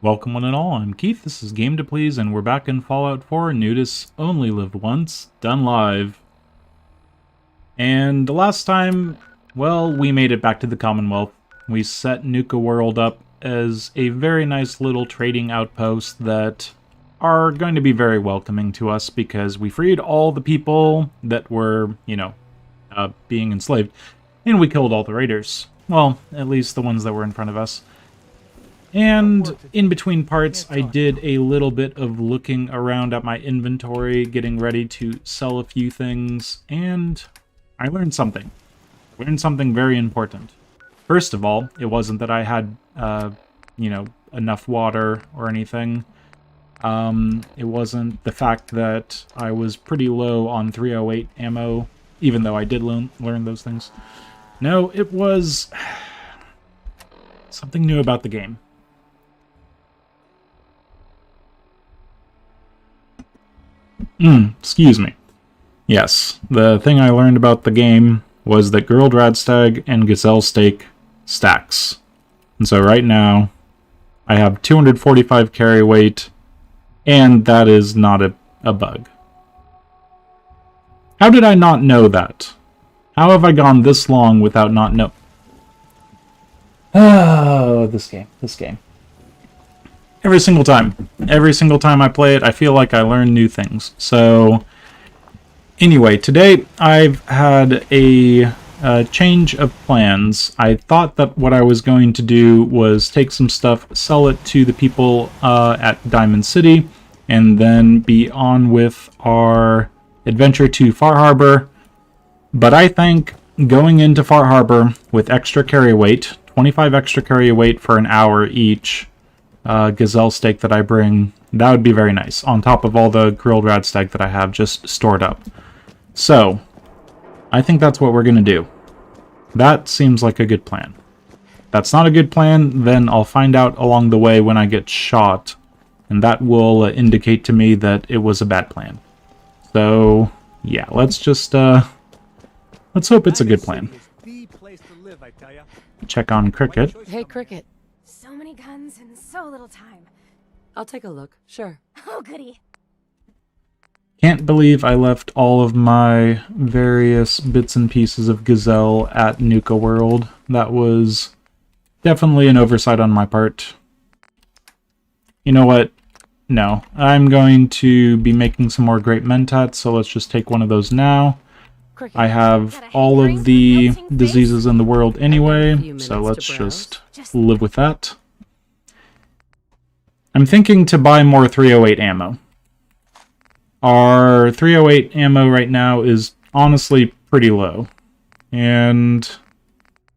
Welcome one and all, I'm Keith, this is Game to Please, and we're back in Fallout 4, Nudists Only Lived Once, done live. And the last time, well, we made it back to the Commonwealth. We set Nuka-World up as a very nice little trading outpost that are going to be very welcoming to us because we freed all the people that were, being enslaved, and we killed all the raiders. Well, at least the ones that were in front of us. And in between parts, I did a little bit of looking around at my inventory, getting ready to sell a few things, and I learned something. I learned something very important. First of all, it wasn't that I had, enough water or anything. It wasn't the fact that I was pretty low on 308 ammo, even though I did learn those things. No, it was something new about the game. Excuse me. Yes, the thing I learned about the game was that Grilled Radstag and Gazelle Steak stacks. And so right now, I have 245 carry weight, and that is not a bug. How did I not know that? How have I gone this long without not know? Oh, this game. Every single time I play it, I feel like I learn new things. So, anyway, today I've had a change of plans. I thought that what I was going to do was take some stuff, sell it to the people at Diamond City, and then be on with our adventure to Far Harbor. But I think going into Far Harbor with extra carry weight, 25 extra carry weight for an hour each, gazelle steak that I bring, that would be very nice, on top of all the grilled radstag that I have just stored up. So, I think that's what we're going to do. That seems like a good plan. If that's not a good plan, then I'll find out along the way when I get shot, and that will indicate to me that it was a bad plan. So, yeah, let's just, let's hope it's a good plan. Check on Cricket. Hey, Cricket. So many guns in so little time. I'll take a look, sure. Oh, goody. Can't believe I left all of my various bits and pieces of Gazelle at Nuka-World. That was definitely an oversight on my part. You know what? No. I'm going to be making some more great mentats, so let's just take one of those now. I have all of the diseases in the world anyway, so let's just live with that. I'm thinking to buy more 308 ammo. Our 308 ammo right now is honestly pretty low. And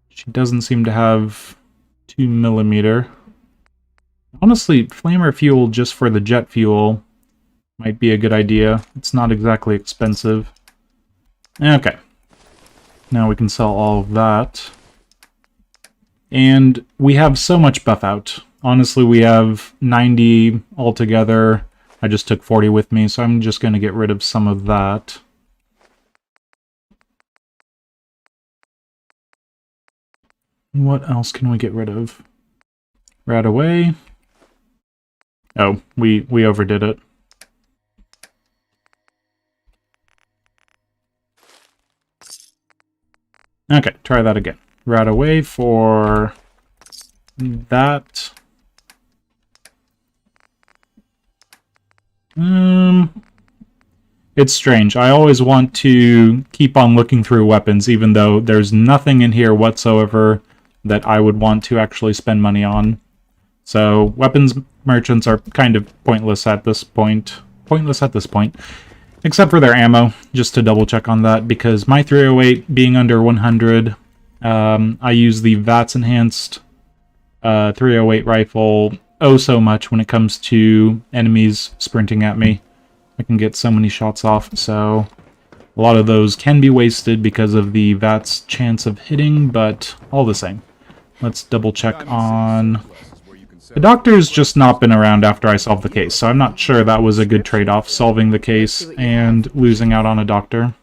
she doesn't seem to have 2mm. Honestly, flamer fuel just for the jet fuel might be a good idea. It's not exactly expensive. Okay. Now we can sell all of that. And we have so much buff out. Honestly, we have 90 altogether. I just took 40 with me, so I'm just going to get rid of some of that. What else can we get rid of? Right away. Oh, we overdid it. Okay, try that again. Right away for that. It's strange. I always want to keep on looking through weapons, even though there's nothing in here whatsoever that I would want to actually spend money on. So, weapons merchants are kind of pointless at this point. Except for their ammo, just to double check on that, because my 308 being under 100, I use the VATS enhanced 308 rifle oh so much when it comes to enemies sprinting at me. I can get so many shots off, so a lot of those can be wasted because of the VATS chance of hitting, but all the same. Let's double check on... The doctor's just not been around after I solved the case, so I'm not sure that was a good trade-off, solving the case and losing out on a doctor.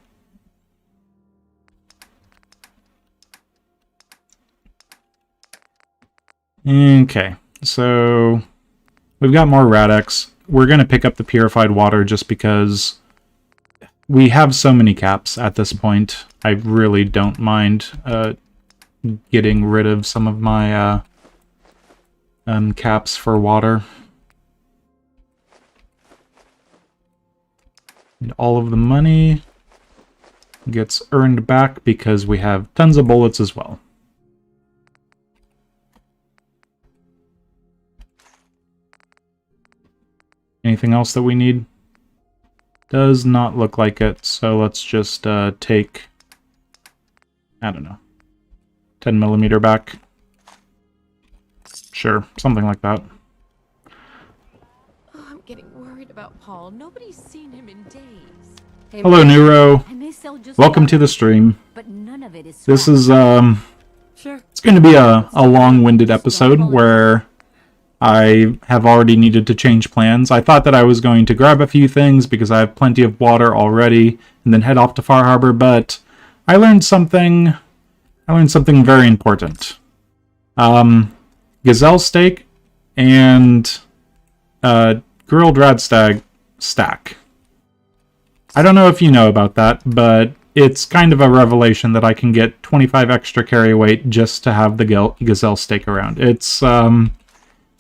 Okay, so We've got more Radex. We're going to pick up the purified water just because we have so many caps at this point. I really don't mind getting rid of some of my caps for water. And all of the money gets earned back because we have tons of bullets as well. Anything else that we need? Does not look like it, so let's just take, I don't know, 10mm back. Sure, something like that. Oh, I'm getting worried about Paul. Nobody's seen him in days. Hey, Hello, Neuro. And they sell just Welcome to the stream. but none of it is This scrap. is, Sure. it's going to be a long-winded episode where I have already needed to change plans. I thought that I was going to grab a few things because I have plenty of water already and then head off to Far Harbor, but I learned something very important. Gazelle steak and grilled radstag stack. I don't know if you know about that, but it's kind of a revelation that I can get 25 extra carry weight just to have the gazelle steak around. It's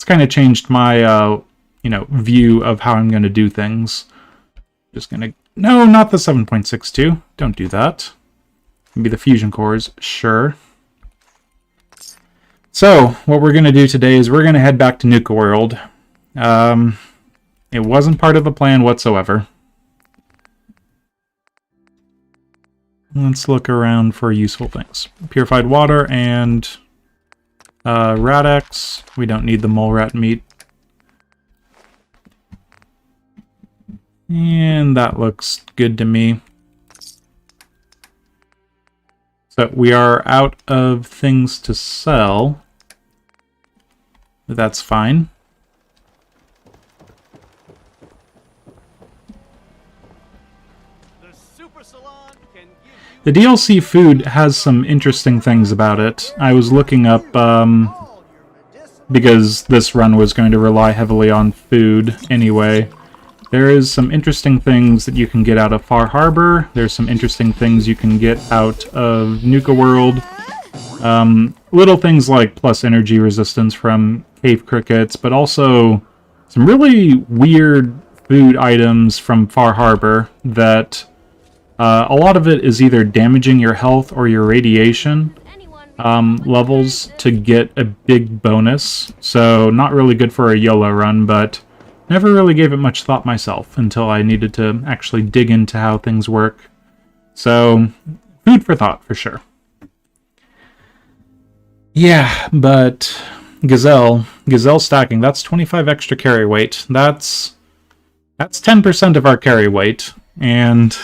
kind of changed my view of how I'm going to do things. Just going to... No, not the 7.62. Don't do that. Maybe the fusion cores. Sure. So, what we're going to do today is we're going to head back to Nuka-World. It wasn't part of the plan whatsoever. Let's look around for useful things. Purified water and Radex. We don't need the mole rat meat. And that looks good to me. So we are out of things to sell. That's fine. The DLC food has some interesting things about it. I was looking up, because this run was going to rely heavily on food anyway. There is some interesting things that you can get out of Far Harbor. There's some interesting things you can get out of Nuka-World. Little things like plus energy resistance from cave crickets, but also some really weird food items from Far Harbor that a lot of it is either damaging your health or your radiation levels to get a big bonus. So not really good for a YOLO run, but never really gave it much thought myself until I needed to actually dig into how things work. So food for thought for sure. Yeah, but Gazelle stacking, that's 25 extra carry weight. That's 10% of our carry weight, and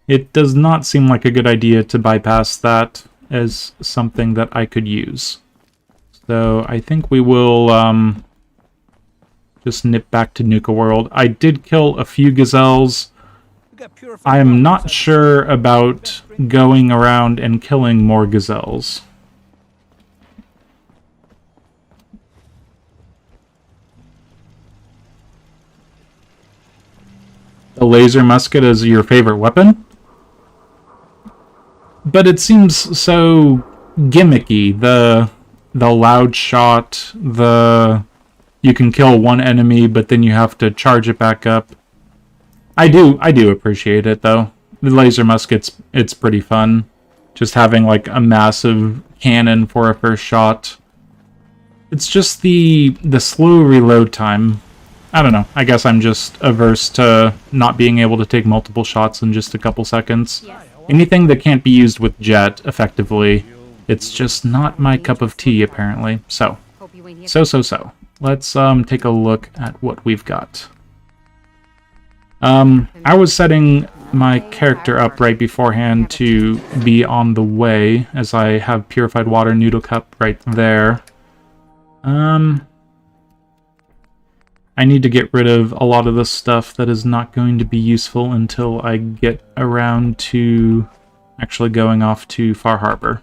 it does not seem like a good idea to bypass that as something that I could use. So I think we will just nip back to Nuka-World. I did kill a few gazelles. I am not sure about going around and killing more gazelles. The laser musket is your favorite weapon? But it seems so gimmicky. The loud shot, you can kill one enemy, but then you have to charge it back up. I do appreciate it though. The laser musket's it's pretty fun. Just having like a massive cannon for a first shot. It's just the slow reload time. I don't know. I guess I'm just averse to not being able to take multiple shots in just a couple seconds. Anything that can't be used with jet effectively, it's just not my cup of tea apparently. So. Let's take a look at what we've got. I was setting my character up right beforehand to be on the way, as I have purified water noodle cup right there. I need to get rid of a lot of the stuff that is not going to be useful until I get around to actually going off to Far Harbor.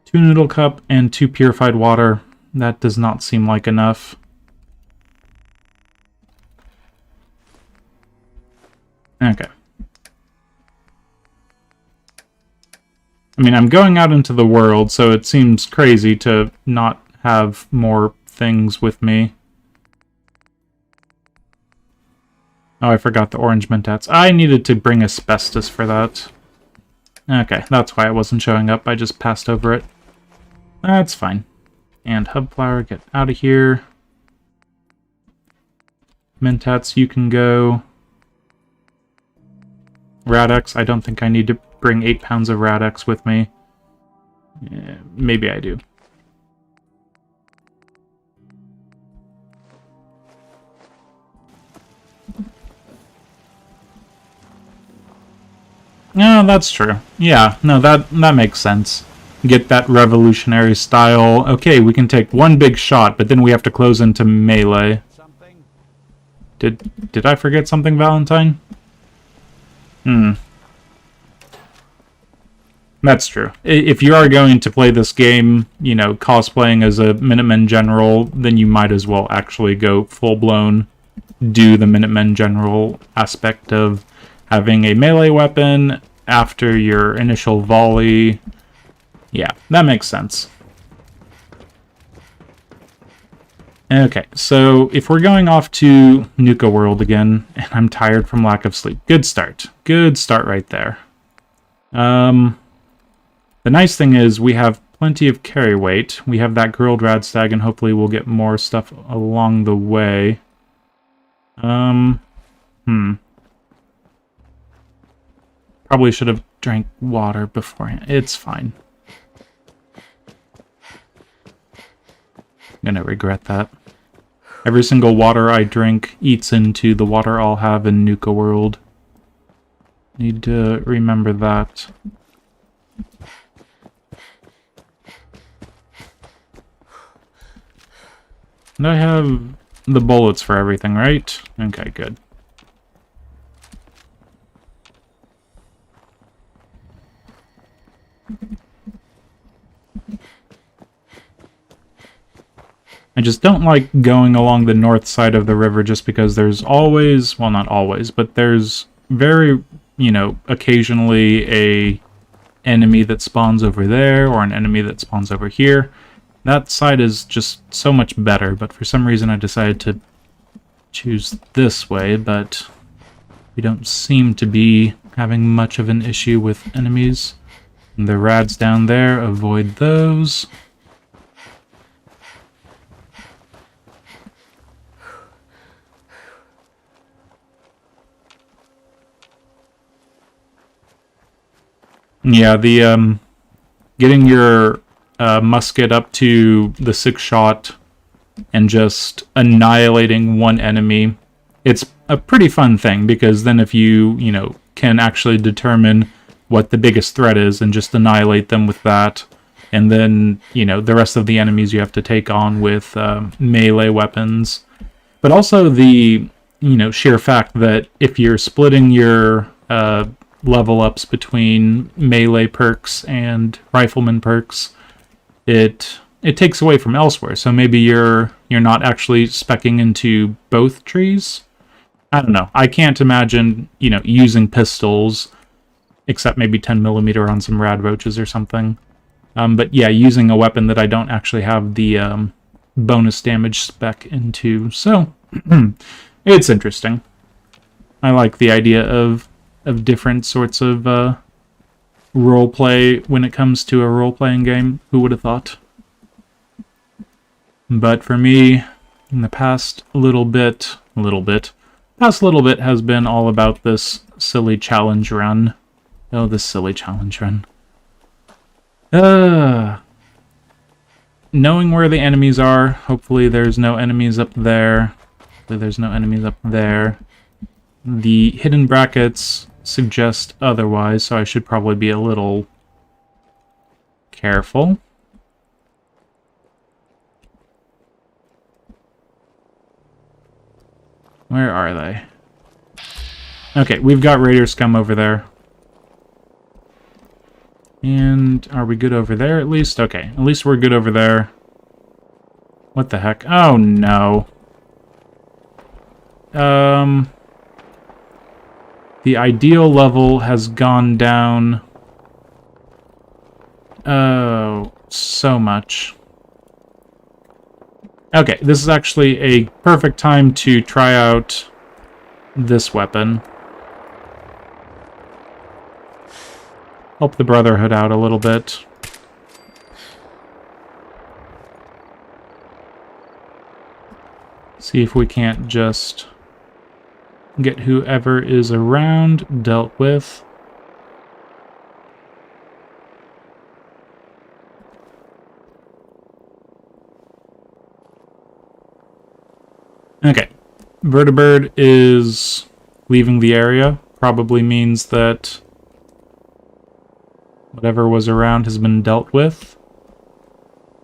2 noodle cup and 2 purified water. That does not seem like enough. Okay. I mean, I'm going out into the world, so it seems crazy to not have more things with me. Oh, I forgot the orange mentats. I needed to bring asbestos for that. Okay, that's why it wasn't showing up. I just passed over it. That's fine. And hub flower, get out of here. Mentats, you can go. Radex, I don't think I need to bring 8 pounds of Radex with me. Yeah, maybe I do. No, that's true. Yeah, no, that makes sense. Get that revolutionary style. Okay, we can take one big shot, but then we have to close into melee. Did I forget something, Valentine? That's true. If you are going to play this game, you know, cosplaying as a Minutemen General, then you might as well actually go full-blown, do the Minutemen General aspect of having a melee weapon after your initial volley. Yeah, that makes sense. Okay, so if we're going off to Nuka-World again, and I'm tired from lack of sleep, good start. Good start right there. The nice thing is we have plenty of carry weight. We have that grilled radstag, and hopefully we'll get more stuff along the way. Probably should have drank water beforehand. It's fine. I'm gonna regret that. Every single water I drink eats into the water I'll have in Nuka-World. Need to remember that. And I have the bullets for everything, right? Okay, good. I just don't like going along the north side of the river just because there's always, well, not always, but there's very, you know, occasionally a enemy that spawns over there or an enemy that spawns over here. That side is just so much better, but for some reason I decided to choose this way, but we don't seem to be having much of an issue with enemies. And the rads down there, avoid those. Yeah, the getting your musket up to the 6-shot and just annihilating one enemy, it's a pretty fun thing, because then if you know, can actually determine what the biggest threat is and just annihilate them with that, and then, you know, the rest of the enemies you have to take on with melee weapons. But also the, you know, sheer fact that if you're splitting your level ups between melee perks and rifleman perks, it takes away from elsewhere. So maybe you're not actually speccing into both trees. I don't know. I can't imagine, you know, using pistols, except maybe 10mm on some rad roaches or something. But yeah, using a weapon that I don't actually have the bonus damage spec into. So it's interesting. I like the idea of different sorts of roleplay when it comes to a role-playing game. Who would have thought? But for me, in the past little bit has been all about this silly challenge run. Oh, this silly challenge run. Knowing where the enemies are. Hopefully there's no enemies up there. Hopefully there's no enemies up there. The hidden brackets suggest otherwise, so I should probably be a little careful. Where are they? Okay, we've got Raider Scum over there. And are we good over there at least? Okay, at least we're good over there. What the heck? Oh, no. The ideal level has gone down... Oh, so much. Okay, this is actually a perfect time to try out this weapon. Help the Brotherhood out a little bit. See if we can't just get whoever is around dealt with. Okay. Vertibird is leaving the area. Probably means that whatever was around has been dealt with.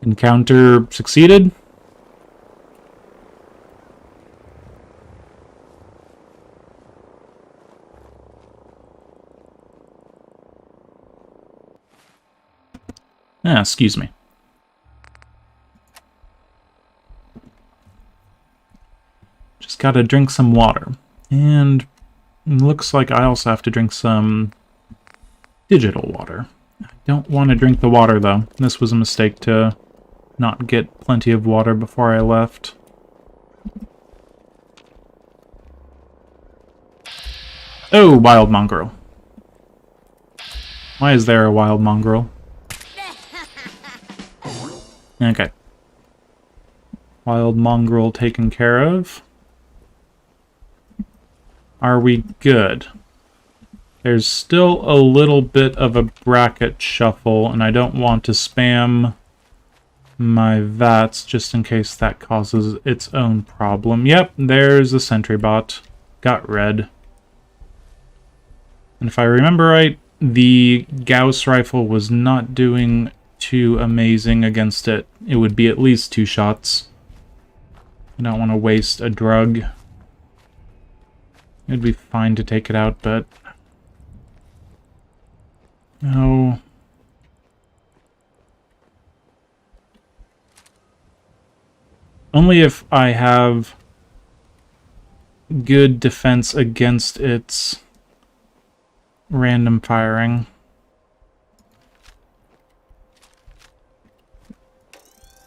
Encounter succeeded. Ah, excuse me. Just gotta drink some water. And looks like I also have to drink some digital water. I don't want to drink the water, though. This was a mistake to not get plenty of water before I left. Oh, wild mongrel. Why is there a wild mongrel? Okay. Wild mongrel taken care of. Are we good? There's still a little bit of a bracket shuffle, and I don't want to spam my VATS just in case that causes its own problem. Yep, there's a sentry bot. Got red. And if I remember right, the Gauss rifle was not doing too amazing against it. It would be at least 2 shots. I don't want to waste a drug. It'd be fine to take it out, but... no. Only if I have good defense against its random firing.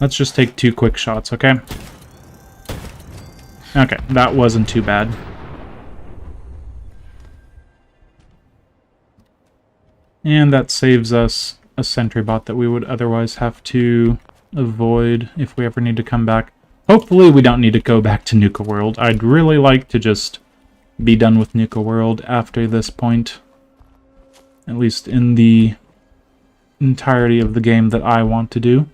Let's just take 2 quick shots, okay? Okay, that wasn't too bad. And that saves us a sentry bot that we would otherwise have to avoid if we ever need to come back. Hopefully we don't need to go back to Nuka-World. I'd really like to just be done with Nuka-World after this point. At least in the entirety of the game that I want to do.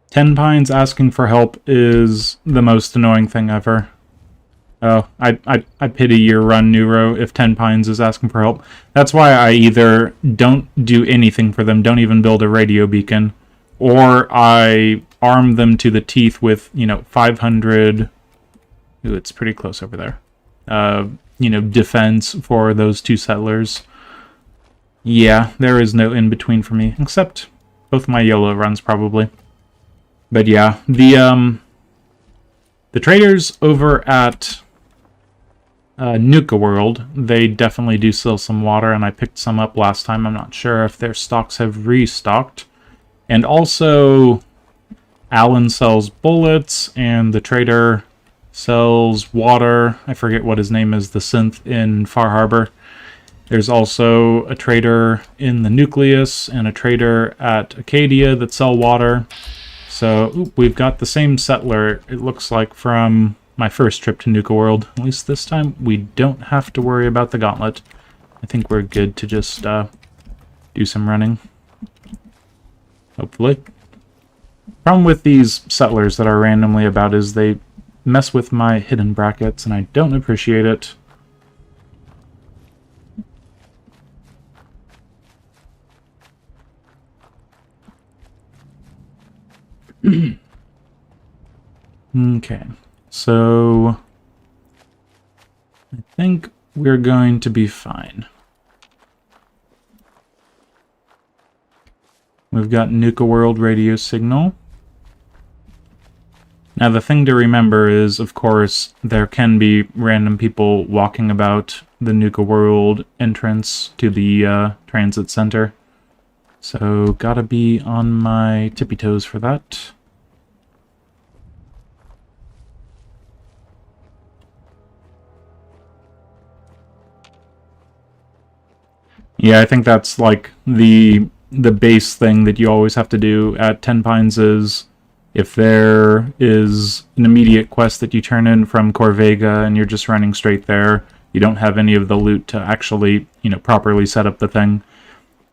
Ten Pines asking for help is the most annoying thing ever. Oh, I pity your run, Neuro, if Ten Pines is asking for help. That's why I either don't do anything for them, don't even build a radio beacon, or I arm them to the teeth with, 500... Ooh, it's pretty close over there. Defense for those 2 settlers. Yeah, there is no in-between for me, except both my YOLO runs, probably. But yeah, the traders over at Nuka-World, they definitely do sell some water, and I picked some up last time. I'm not sure if their stocks have restocked. And also, Alan sells bullets, and the trader sells water. I forget what his name is, the synth in Far Harbor. There's also a trader in the Nucleus and a trader at Acadia that sell water. So, we've got the same settler, it looks like, from my first trip to Nuka-World. At least this time, we don't have to worry about the gauntlet. I think we're good to just do some running. Hopefully. Problem with these settlers that are randomly about is they mess with my hidden brackets, and I don't appreciate it. Okay, So I think we're going to be fine. We've got Nuka-World radio signal. Now the thing to remember is, of course, there can be random people walking about the Nuka-World entrance to the transit center. So gotta be on my tippy toes for that. Yeah, I think that's like the base thing that you always have to do at Ten Pines is if there is an immediate quest that you turn in from Corvega and you're just running straight there, you don't have any of the loot to actually, properly set up the thing.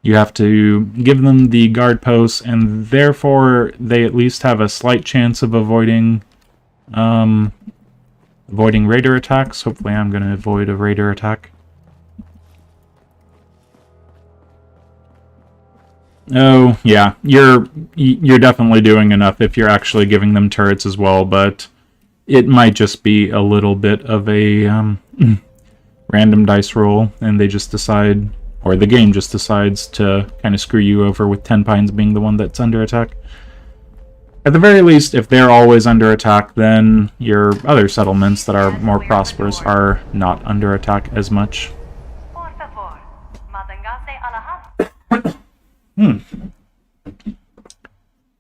You have to give them the guard posts, and therefore they at least have a slight chance of avoiding raider attacks. Hopefully I'm going to avoid a raider attack. Oh, yeah, you're definitely doing enough if you're actually giving them turrets as well, but it might just be a little bit of a random dice roll, and they just decide, or the game just decides to kind of screw you over with Ten Pines being the one that's under attack. At the very least, if they're always under attack, then your other settlements that are more prosperous are not under attack as much.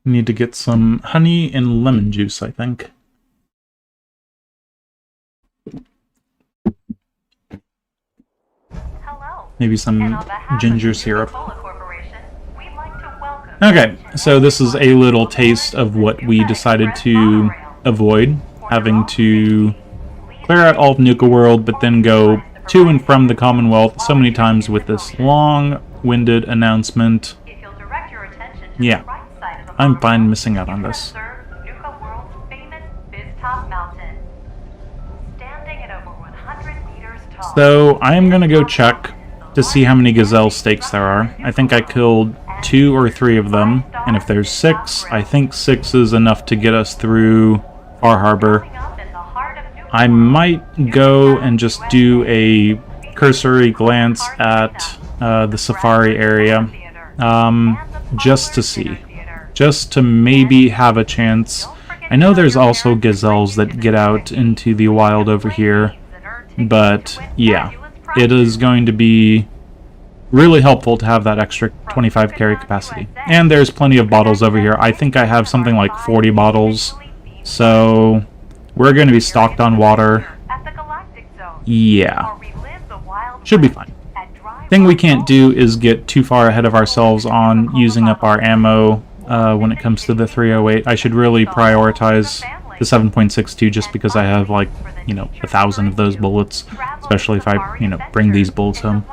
Need to get some honey and lemon juice, I think. Maybe some ginger syrup. Okay, so this is a little taste of what we decided to avoid, having to clear out all of Nuka-World, but then go to and from the Commonwealth so many times with this long-winded announcement. Yeah, I'm fine missing out on this. So I am going to go check to see how many gazelle steaks there are. I think I killed 2 or 3 of them, and if there's 6, I think 6 is enough to get us through Far Harbor. I might go and just do a cursory glance at the safari area, just to see. Just to maybe have a chance. I know there's also gazelles that get out into the wild over here, but yeah, it is going to be really helpful to have that extra 25 carry capacity. And there's plenty of bottles over here. I think I have something like 40 bottles, so we're going to be stocked on water. Yeah, should be fine. Thing we can't do is get too far ahead of ourselves on using up our ammo when it comes to the 308. I should really prioritize the 7.62 just because I have like, 1,000 of those bullets, especially if I, bring these bullets home.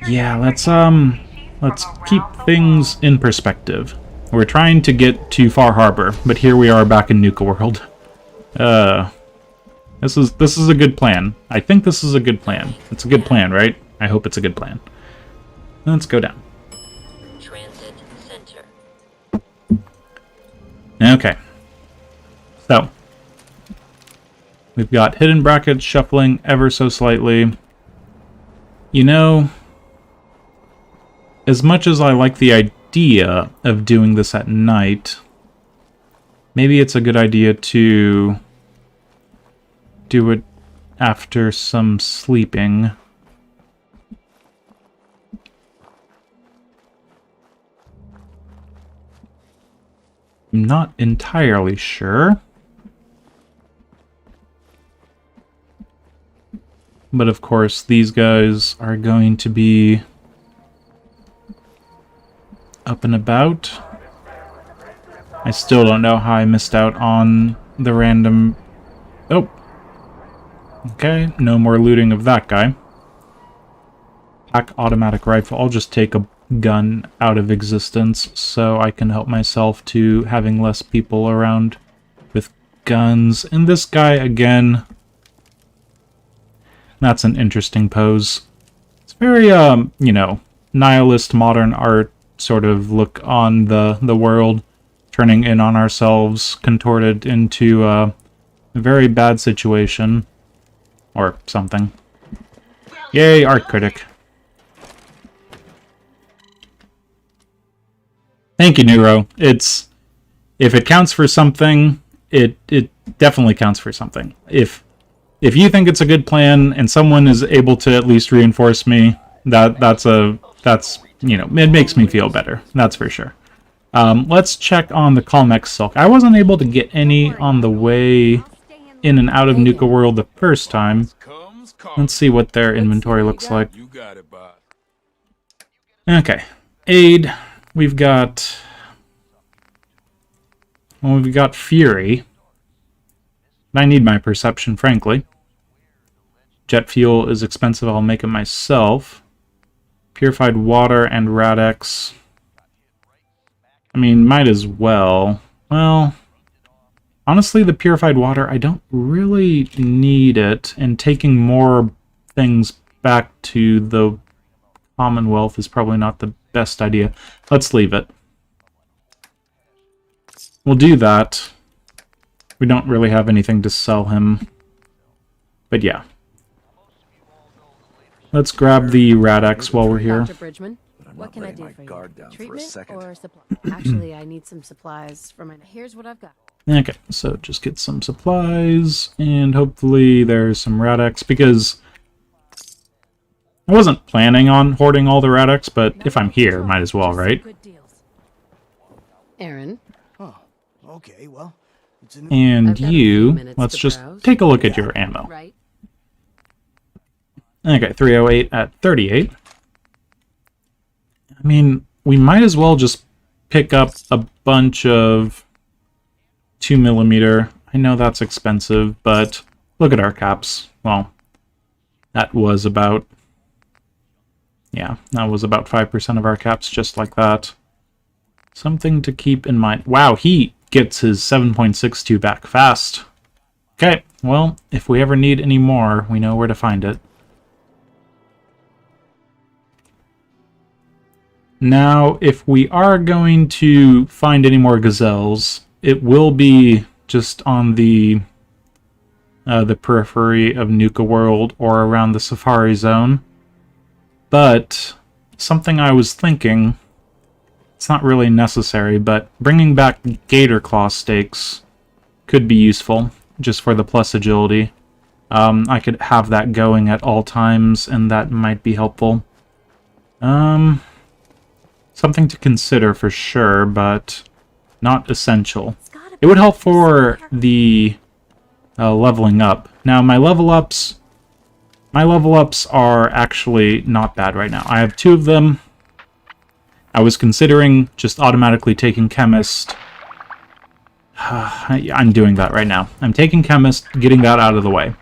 Yeah, let's keep things in perspective. We're trying to get to Far Harbor, but here we are back in Nuka-World. This is a good plan. I think this is a good plan. It's a good plan, right? I hope it's a good plan. Let's go down. Transit center. Okay. So, we've got hidden brackets shuffling ever so slightly. As much as I like the idea of doing this at night, maybe it's a good idea to do it after some sleeping. I'm not entirely sure. But of course, these guys are going to be up and about. I still don't know how I missed out on the random... Oh! Okay, no more looting of that guy. Pack automatic rifle. I'll just take a gun out of existence so I can help myself to having less people around with guns. And this guy, again... That's an interesting pose. It's very, nihilist modern art sort of look on the world, turning in on ourselves, contorted into A very bad situation. Or something. Yay, art critic. Thank you, Neuro. If it counts for something, it definitely counts for something. If you think it's a good plan and someone is able to at least reinforce me, that's you know, it makes me feel better. That's for sure. Let's check on the Calmex Silk. I wasn't able to get any on the way in and out of Nuka-World the first time. Let's see what their inventory looks like. Okay. Aid. We've got Fury. I need my perception, frankly. Jet fuel is expensive. I'll make it myself. Purified water and Radex. I mean, might as well. Well, honestly, the purified water, I don't really need it, and taking more things back to the Commonwealth is probably not the best idea. Let's leave it. We'll do that. We don't really have anything to sell him. But yeah. Let's grab the Radex while we're here. Dr. Bridgman, what can I do for you? Treatment or supply? Actually, I need some supplies for my... Here's what I've got. Okay, so just get some supplies, and hopefully there's some Radex, because I wasn't planning on hoarding all the Radex, but if I'm here, might as well, right? Aaron? Oh, okay, well... And you, let's just take a look at your ammo. Right. Okay, 308 at 38. I mean, we might as well just pick up a bunch of 2mm. I know that's expensive, but look at our caps. Well, that was about... Yeah, that was about 5% of our caps, just like that. Something to keep in mind. Wow, he gets his 7.62 back fast. Okay, well, if we ever need any more, we know where to find it. Now, if we are going to find any more gazelles, it will be just on the periphery of Nuka-World or around the Safari Zone. But something I was thinking, it's not really necessary, but bringing back gator claw stakes could be useful, just for the plus agility. I could have that going at all times, and that might be helpful. Something to consider for sure, but not essential. It would help for the leveling up. Now, my level ups are actually not bad right now. I have 2 of them. I was considering just automatically taking Chemist. I'm doing that right now. I'm taking Chemist, getting that out of the way.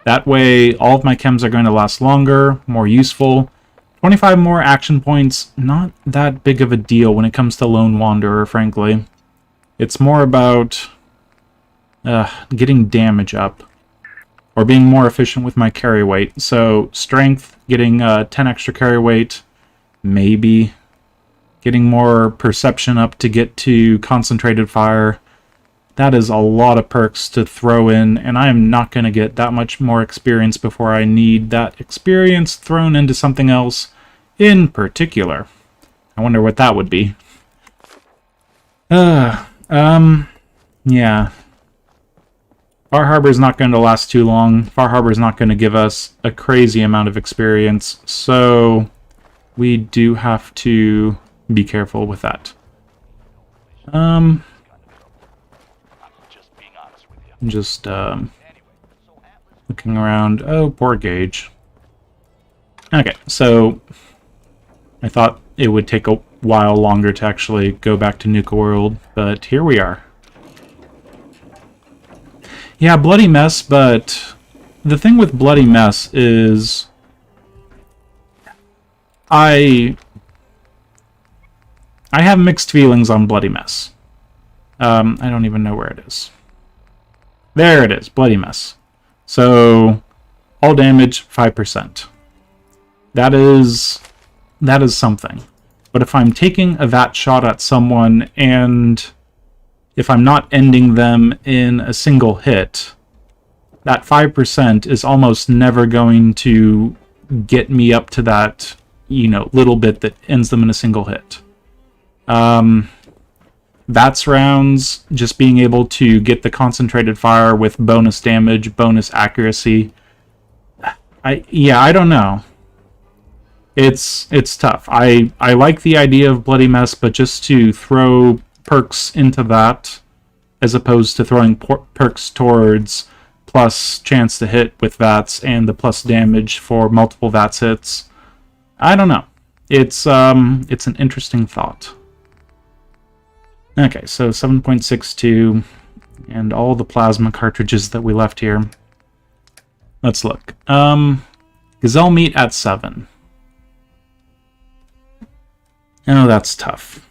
That way, all of my chems are going to last longer, more useful. 25 more action points, not that big of a deal when it comes to Lone Wanderer, frankly. It's more about getting damage up, or being more efficient with my carry weight. So, strength, getting 10 extra carry weight, maybe. Getting more perception up to get to concentrated fire. That is a lot of perks to throw in, and I am not going to get that much more experience before I need that experience thrown into something else in particular. I wonder what that would be. Yeah. Far Harbor is not going to last too long. Far Harbor is not going to give us a crazy amount of experience, so we do have to be careful with that. Just looking around. Oh, poor Gage. Okay, so I thought it would take a while longer to actually go back to Nuka-World, but here we are. Yeah, Bloody Mess, but the thing with Bloody Mess is I have mixed feelings on Bloody Mess. I don't even know where it is. There it is, Bloody Mess. So, all damage, 5%. That is something. But if I'm taking a VAT shot at someone, and if I'm not ending them in a single hit, that 5% is almost never going to get me up to that, you know, little bit that ends them in a single hit. VATS rounds, just being able to get the concentrated fire with bonus damage, bonus accuracy. I don't know. It's tough. I like the idea of Bloody Mess, but just to throw perks into that, as opposed to throwing perks towards plus chance to hit with VATS and the plus damage for multiple VATS hits, I don't know. It's an interesting thought. Okay, so 7.62 and all the plasma cartridges that we left here. Let's look. Gazelle meat at 7. Oh, that's tough.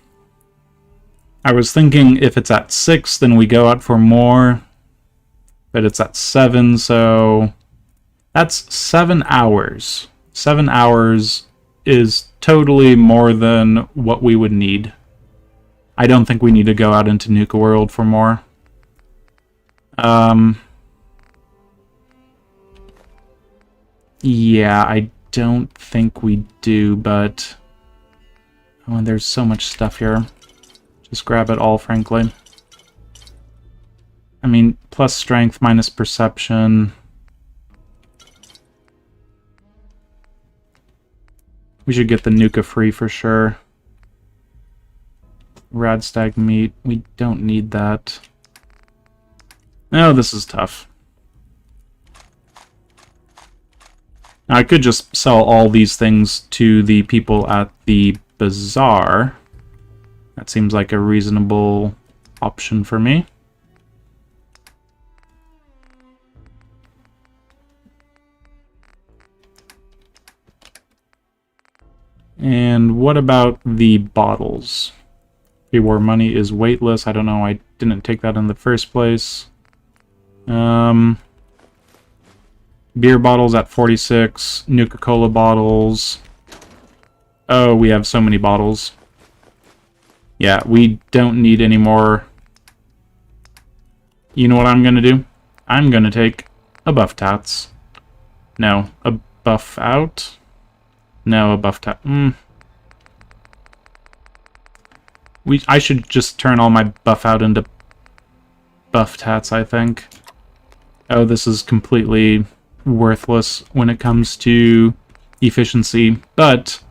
I was thinking if it's at 6, then we go out for more. But it's at 7, so that's 7 hours. 7 hours is totally more than what we would need. I don't think we need to go out into Nuka-World for more. Yeah, I don't think we do, but... Oh, and there's so much stuff here. Just grab it all, frankly. I mean, plus strength, minus perception. We should get the Nuka free for sure. Radstag meat, we don't need that. Oh, this is tough. Now, I could just sell all these things to the people at the bazaar. That seems like a reasonable option for me. And what about the bottles? Pre-war money is weightless. I don't know. I didn't take that in the first place. Beer bottles at 46. Nuka-Cola bottles. Oh, we have so many bottles. Yeah, we don't need any more. You know what I'm going to do? I'm going to take a buff tats. No, a buff out. No, a buff tat. I should just turn all my buff out into buff tats, I think. Oh, this is completely worthless when it comes to efficiency, but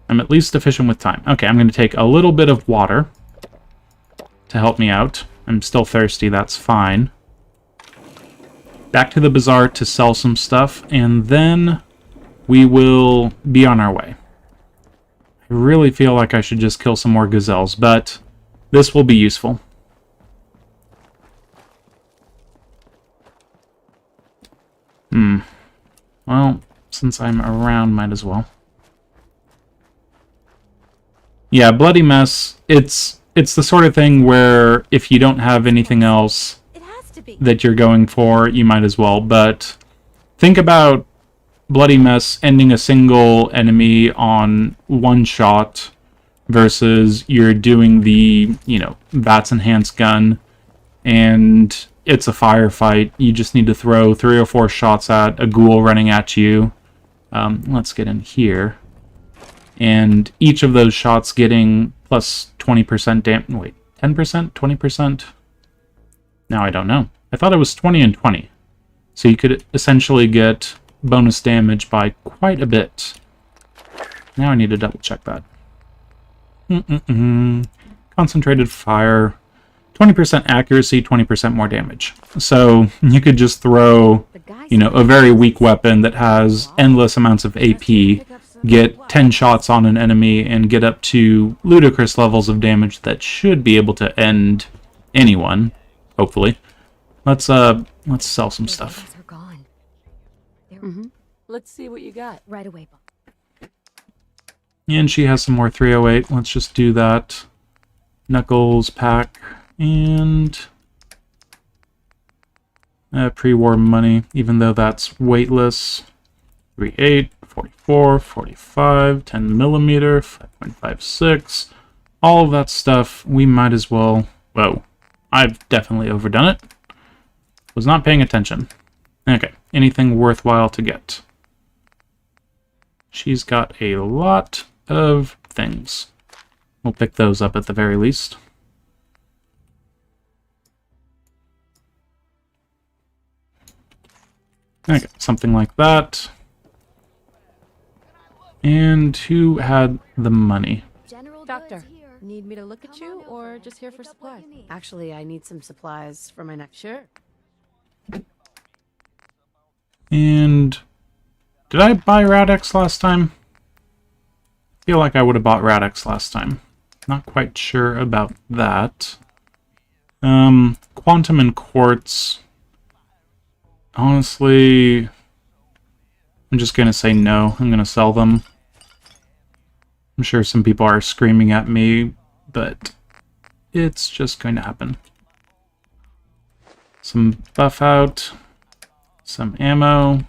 I'm at least efficient with time. Okay, I'm going to take a little bit of water to help me out. I'm still thirsty, that's fine. Back to the bazaar to sell some stuff, and then we will be on our way. I really feel like I should just kill some more gazelles, but this will be useful. Well, since I'm around, might as well. Yeah, Bloody Mess, it's the sort of thing where if you don't have anything else that you're going for, you might as well. But think about Bloody Mess ending a single enemy on one shot versus you're doing the, you know, VATS enhanced gun and it's a firefight. You just need to throw 3 or 4 shots at a ghoul running at you. Let's get in here. And each of those shots getting plus 20% damage. Wait, 10%? 20%? Now I don't know. I thought it was 20 and 20. So you could essentially get bonus damage by quite a bit. Now I need to double check that. Concentrated fire. 20% accuracy, 20% more damage. So you could just throw, you know, a very weak weapon that has endless amounts of AP, get 10 shots on an enemy, and get up to ludicrous levels of damage that should be able to end anyone, hopefully. Let's sell some stuff. Let's see what you got. Right away. And she has some more 308. Let's just do that. Knuckles pack. And pre-war money, even though that's weightless. 38, 44, 45, 10 millimeter, 5.56. All of that stuff, we might as well... Whoa, I've definitely overdone it. Was not paying attention. Okay, anything worthwhile to get? She's got a lot of things. We'll pick those up at the very least. Okay, something like that. And who had the money? Doctor, need me to look at you or just here for supplies? Actually, I need some supplies for my next. Sure. And did I buy Radix last time? I feel like I would have bought Radix last time. Not quite sure about that. Quantum and Quartz. Honestly, I'm just gonna say no. I'm gonna sell them. I'm sure some people are screaming at me, but it's just going to happen. Some buff out, some ammo.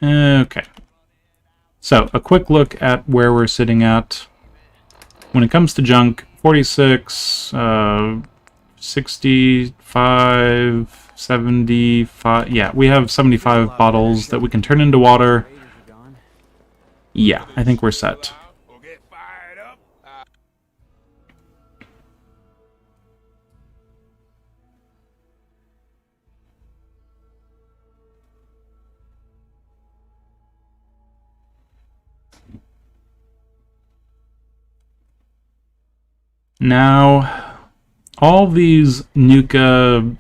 Okay. So, a quick look at where we're sitting at. When it comes to junk, 46, 65, 75... Yeah, we have 75 bottles that we can turn into water. Yeah, I think we're set. Now, all these Nuka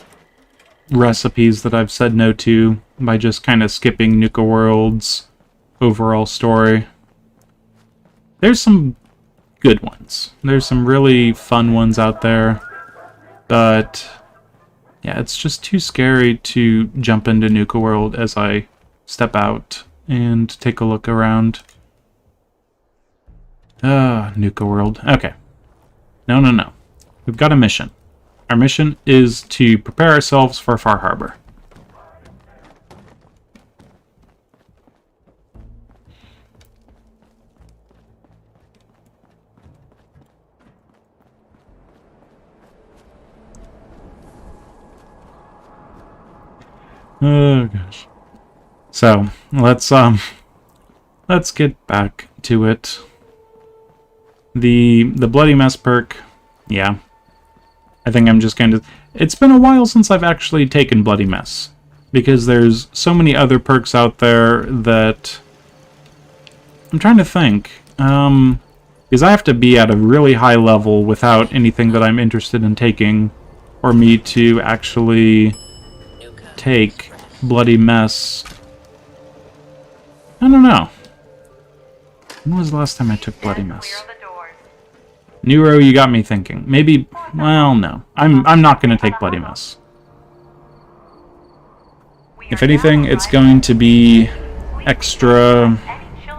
recipes that I've said no to by just kind of skipping Nuka-World's overall story, there's some good ones. There's some really fun ones out there, but yeah, it's just too scary to jump into Nuka-World as I step out and take a look around. Nuka-World. Okay. No. We've got a mission. Our mission is to prepare ourselves for Far Harbor. Oh gosh. So, let's get back to it. The Bloody Mess perk, yeah. I think I'm just going to... It's been a while since I've actually taken Bloody Mess, because there's so many other perks out there that... I'm trying to think. Because I have to be at a really high level without anything that I'm interested in taking, for me to actually take Bloody Mess. I don't know. When was the last time I took Bloody Mess? Neuro, you got me thinking. Maybe, well, no. I'm not going to take Bloody Mess. If anything, it's going to be extra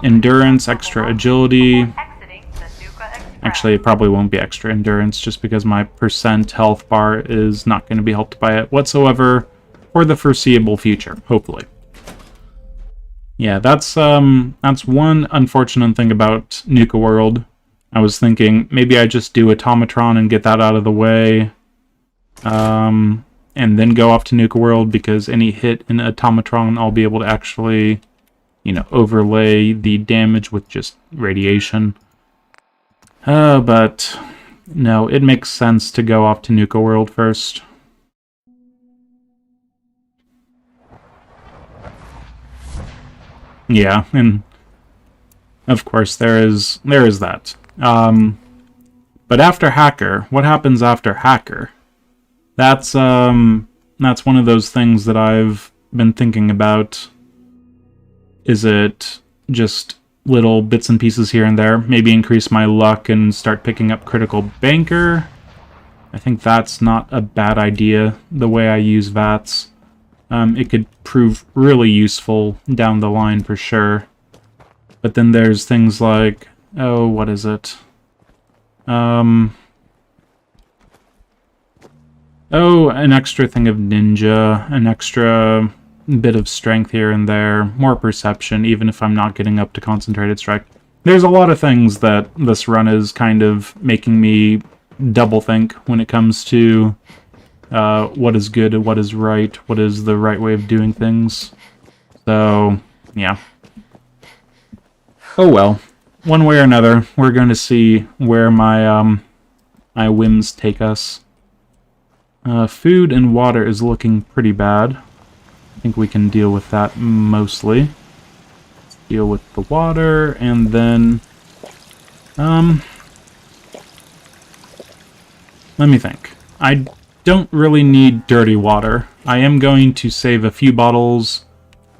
endurance, extra agility. Actually, it probably won't be extra endurance, just because my % health bar is not going to be helped by it whatsoever for the foreseeable future, hopefully. Yeah, that's one unfortunate thing about Nuka-World. I was thinking maybe I just do Automatron and get that out of the way, and then go off to Nuka-World, because any hit in Automatron I'll be able to actually, you know, overlay the damage with just radiation. But no, it makes sense to go off to Nuka-World first. Yeah, and of course there is that. But after Hacker, what happens after Hacker? That's one of those things that I've been thinking about. Is it just little bits and pieces here and there? Maybe increase my luck and start picking up Critical Banker? I think that's not a bad idea, the way I use VATS. It could prove really useful down the line for sure. But then there's things like... Oh, what is it? Oh, an extra thing of ninja, an extra bit of strength here and there, more perception, even if I'm not getting up to concentrated strike. there's a lot of things that this run is kind of making me double think when it comes to what is good and what is right, what is the right way of doing things. So, yeah. Oh well. One way or another, we're going to see where my my whims take us. Food and water is looking pretty bad. I think we can deal with that mostly. Let's deal with the water, and then... let me think. I don't really need dirty water. I am going to save a few bottles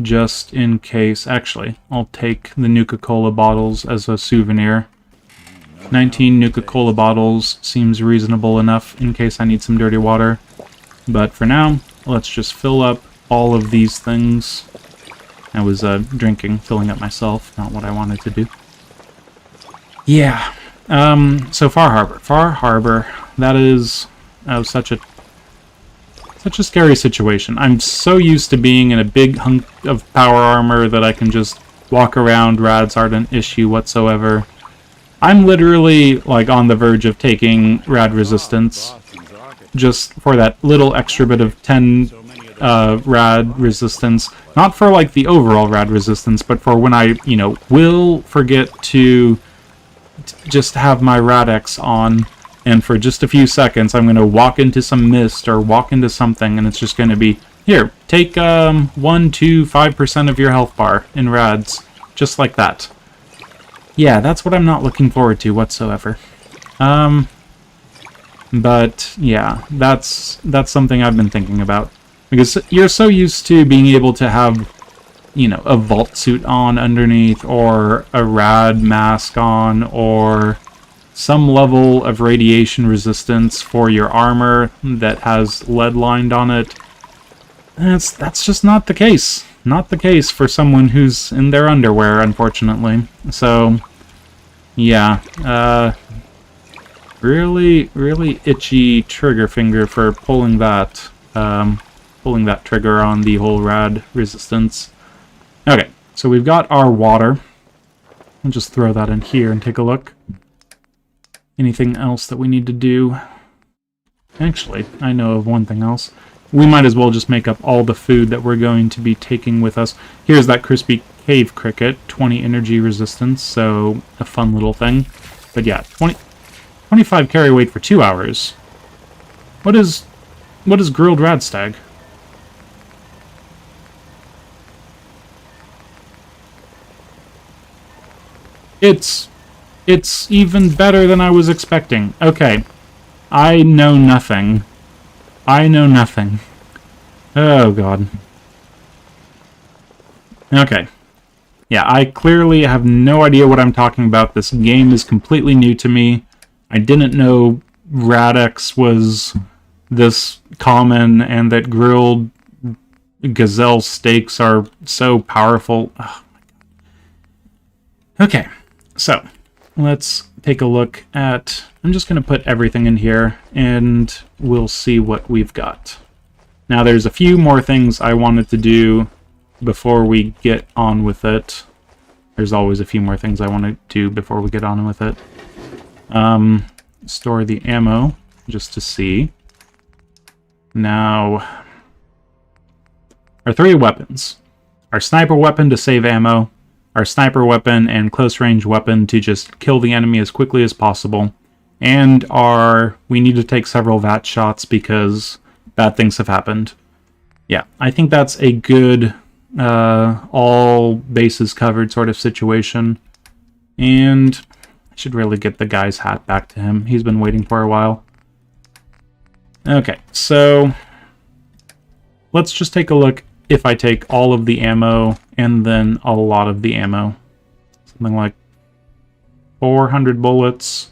just in case. Actually, I'll take the Nuka-Cola bottles as a souvenir. 19 Nuka-Cola bottles seems reasonable enough in case I need some dirty water. But for now, let's just fill up all of these things. I was filling up myself, not what I wanted to do. Yeah. So Far Harbor. Far Harbor. That is such a scary situation. I'm so used to being in a big hunk of power armor that I can just walk around. Rads aren't an issue whatsoever. I'm literally like on the verge of taking rad resistance just for that little extra bit of 10 rad resistance. Not for like the overall rad resistance, but for when I, will forget to just have my Radex on, and for just a few seconds I'm going to walk into some mist or walk into something, and it's just going to be, here, take 1, 2, 5% of your health bar in rads. Just like that. Yeah, that's what I'm not looking forward to whatsoever. But yeah, that's something I've been thinking about. Because you're so used to being able to have, a vault suit on underneath, or a rad mask on, or some level of radiation resistance for your armor that has lead lined on it. That's just not the case. Not the case for someone who's in their underwear, unfortunately. So, yeah, really, really itchy trigger finger for pulling that trigger on the whole rad resistance. Okay, so we've got our water. I'll just throw that in here and take a look. Anything else that we need to do? Actually, I know of one thing else. We might as well just make up all the food that we're going to be taking with us. Here's that crispy cave cricket, 20 energy resistance, so a fun little thing. But yeah, 25 carry weight for 2 hours. What is grilled radstag? It's even better than I was expecting. Okay. I know nothing. I know nothing. Oh, God. Okay. Yeah, I clearly have no idea what I'm talking about. This game is completely new to me. I didn't know Radex was this common and that grilled gazelle steaks are so powerful. Oh, my God. Okay, so let's take a look at... I'm just going to put everything in here, and we'll see what we've got. Now, there's a few more things I wanted to do before we get on with it. There's always a few more things I want to do before we get on with it. Store the ammo, just to see. Now, our 3 weapons. Our sniper weapon to save ammo, our sniper weapon and close range weapon to just kill the enemy as quickly as possible, and we need to take several VAT shots because bad things have happened. Yeah, I think that's a good all bases covered sort of situation. And I should really get the guy's hat back to him. He's been waiting for a while. Okay, so let's just take a look if I take all of the ammo and then a lot of the ammo. Something like 400 bullets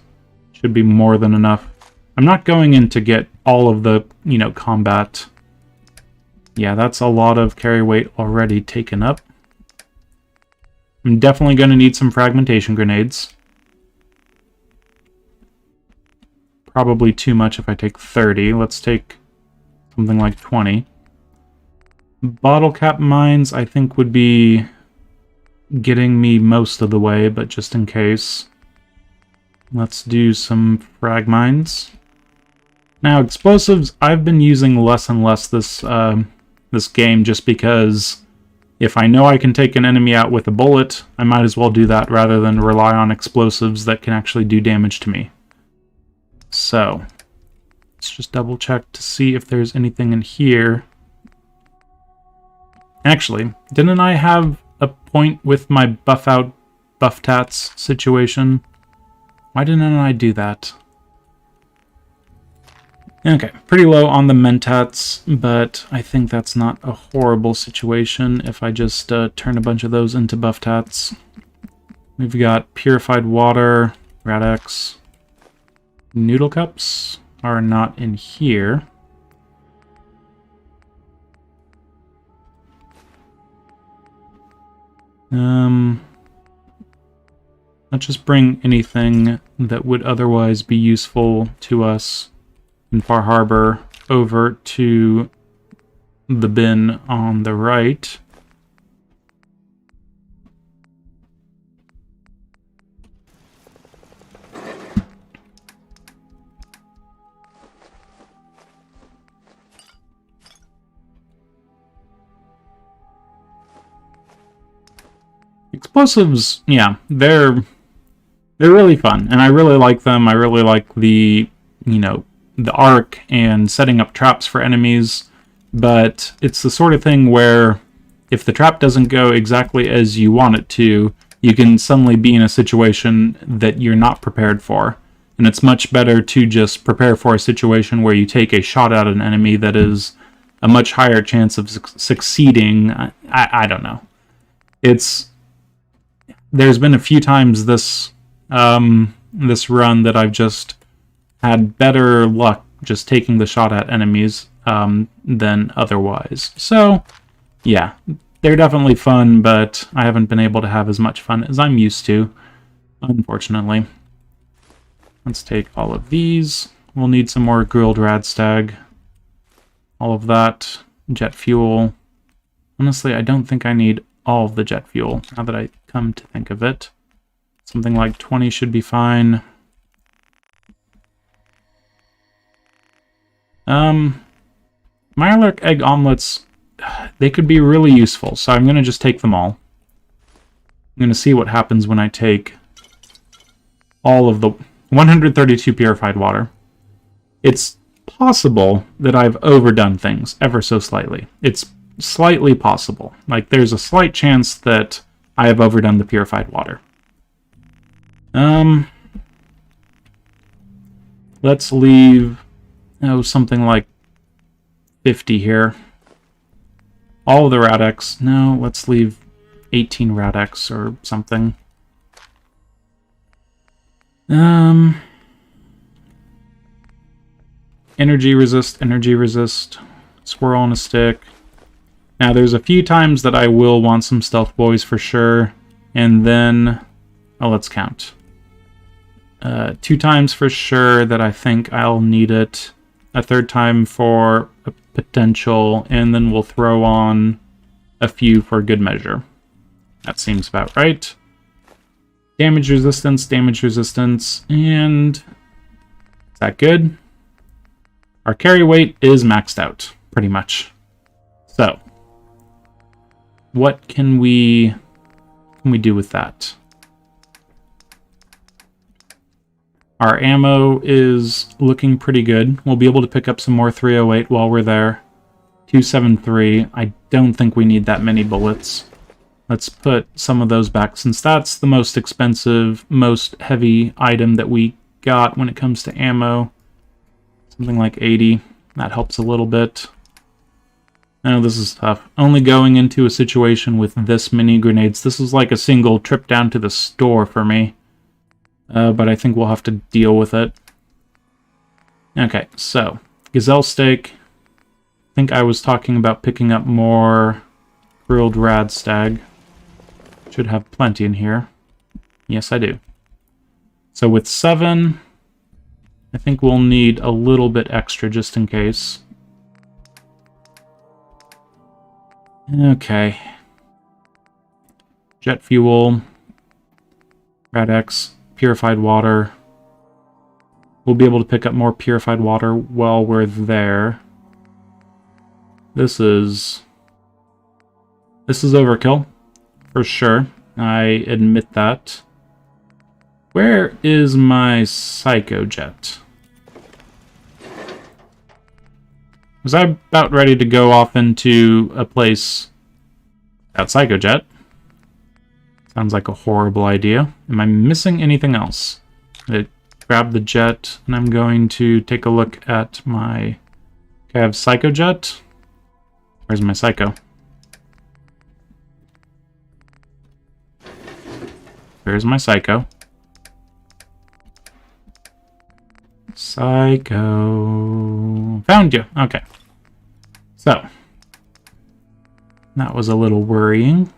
should be more than enough. I'm not going in to get all of the, combat. Yeah, that's a lot of carry weight already taken up. I'm definitely going to need some fragmentation grenades. Probably too much if I take 30. Let's take something like 20. Bottle cap mines, I think, would be getting me most of the way, but just in case. Let's do some frag mines. Now, explosives, I've been using less and less this game just because if I know I can take an enemy out with a bullet, I might as well do that rather than rely on explosives that can actually do damage to me. So, let's just double check to see if there's anything in here. Actually, didn't I have a point with my buff out, buff tats situation? Why didn't I do that? Okay, pretty low on the mentats, but I think that's not a horrible situation if I just turn a bunch of those into buff tats. We've got purified water, Radex. Noodle cups are not in here. Let's just bring anything that would otherwise be useful to us in Far Harbor over to the bin on the right. Explosives, yeah, they're really fun, and I really like them. I really like the, the arc and setting up traps for enemies, but it's the sort of thing where if the trap doesn't go exactly as you want it to, you can suddenly be in a situation that you're not prepared for. And it's much better to just prepare for a situation where you take a shot at an enemy that is a much higher chance of succeeding. I don't know. There's been a few times this run that I've just had better luck just taking the shot at enemies than otherwise. So, yeah, they're definitely fun, but I haven't been able to have as much fun as I'm used to, unfortunately. Let's take all of these. We'll need some more grilled radstag. All of that. Jet fuel. Honestly, I don't think I need all of the jet fuel, now that I come to think of it. Something like 20 should be fine. Mirelurk egg omelets, they could be really useful, so I'm going to just take them all. I'm going to see what happens when I take all of the 132 purified water. It's possible that I've overdone things ever so slightly. It's slightly possible. Like, there's a slight chance that I have overdone the purified water. Let's leave, something like 50 here. All of the Radex. No, let's leave 18 Radex or something. Energy resist. Squirrel on a stick. Now, there's a few times that I will want some stealth boys for sure, and then, let's count. 2 times for sure that I think I'll need it, a 3rd time for a potential, and then we'll throw on a few for good measure. That seems about right. Damage resistance, and is that good? Our carry weight is maxed out, pretty much. So, what can we do with that? Our ammo is looking pretty good. We'll be able to pick up some more 308 while we're there. 273. I don't think we need that many bullets. Let's put some of those back, since that's the most expensive, most heavy item that we got when it comes to ammo. Something like 80. That helps a little bit. I know this is tough. Only going into a situation with this many grenades. This is like a single trip down to the store for me. But I think we'll have to deal with it. Okay, so, gazelle steak. I think I was talking about picking up more grilled radstag. Should have plenty in here. Yes, I do. So with 7, I think we'll need a little bit extra just in case. Okay. jet fuel, Rad-X, purified water. We'll be able to pick up more purified water while we're there. This is overkill, for sure. I admit that. Where is my Psychojet? Was I about ready to go off into a place without Psychojet? Sounds like a horrible idea. Am I missing anything else? I grab the jet, and I'm going to take a look at my... Okay, I have Psychojet. Where's my Psycho? Where's my Psycho? Psycho... Found you! Okay. So. That was a little worrying.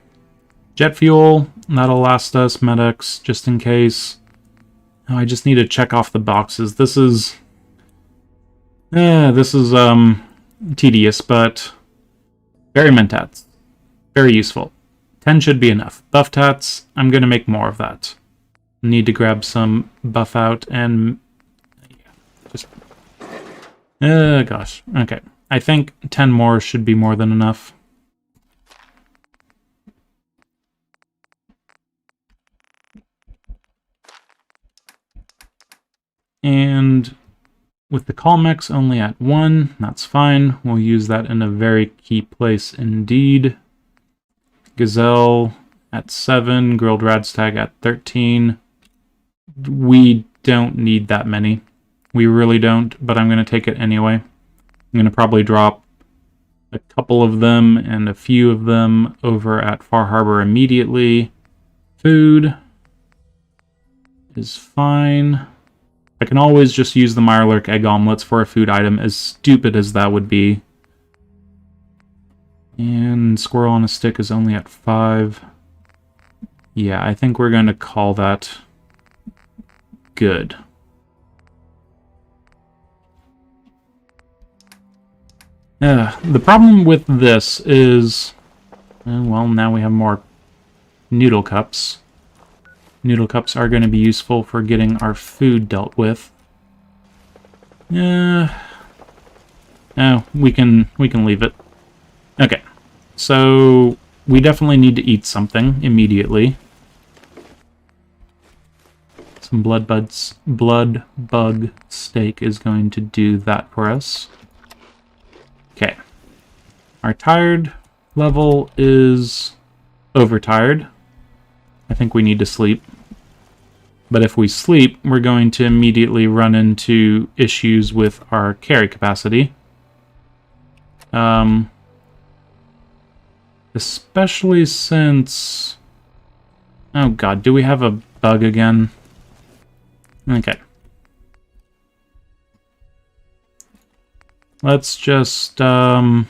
Jet fuel, that'll last us. Medics, just in case. Oh, I just need to check off the boxes. This is tedious, but very mentats. Very useful. 10 should be enough. Buff tats, I'm going to make more of that. Need to grab some buff out and... just... gosh. Okay. I think 10 more should be more than enough. And with the Calmex only at 1, that's fine. We'll use that in a very key place indeed. Gazelle at 7, Grilled Radstag at 13. We don't need that many. We really don't, but I'm going to take it anyway. I'm going to probably drop a couple of them and a few of them over at Far Harbor immediately. Food is fine. I can always just use the Mirelurk egg omelets for a food item, as stupid as that would be. And Squirrel on a Stick is only at 5. Yeah, I think we're going to call that good. The problem with this is... well, now we have more noodle cups. Noodle cups are going to be useful for getting our food dealt with. No, we can leave it. Okay, so we definitely need to eat something immediately. Some blood bug steak is going to do that for us. Okay, our tired level is overtired. I think we need to sleep. But if we sleep, we're going to immediately run into issues with our carry capacity. Especially since... oh god, do we have a bug again? Okay. Let's just, let's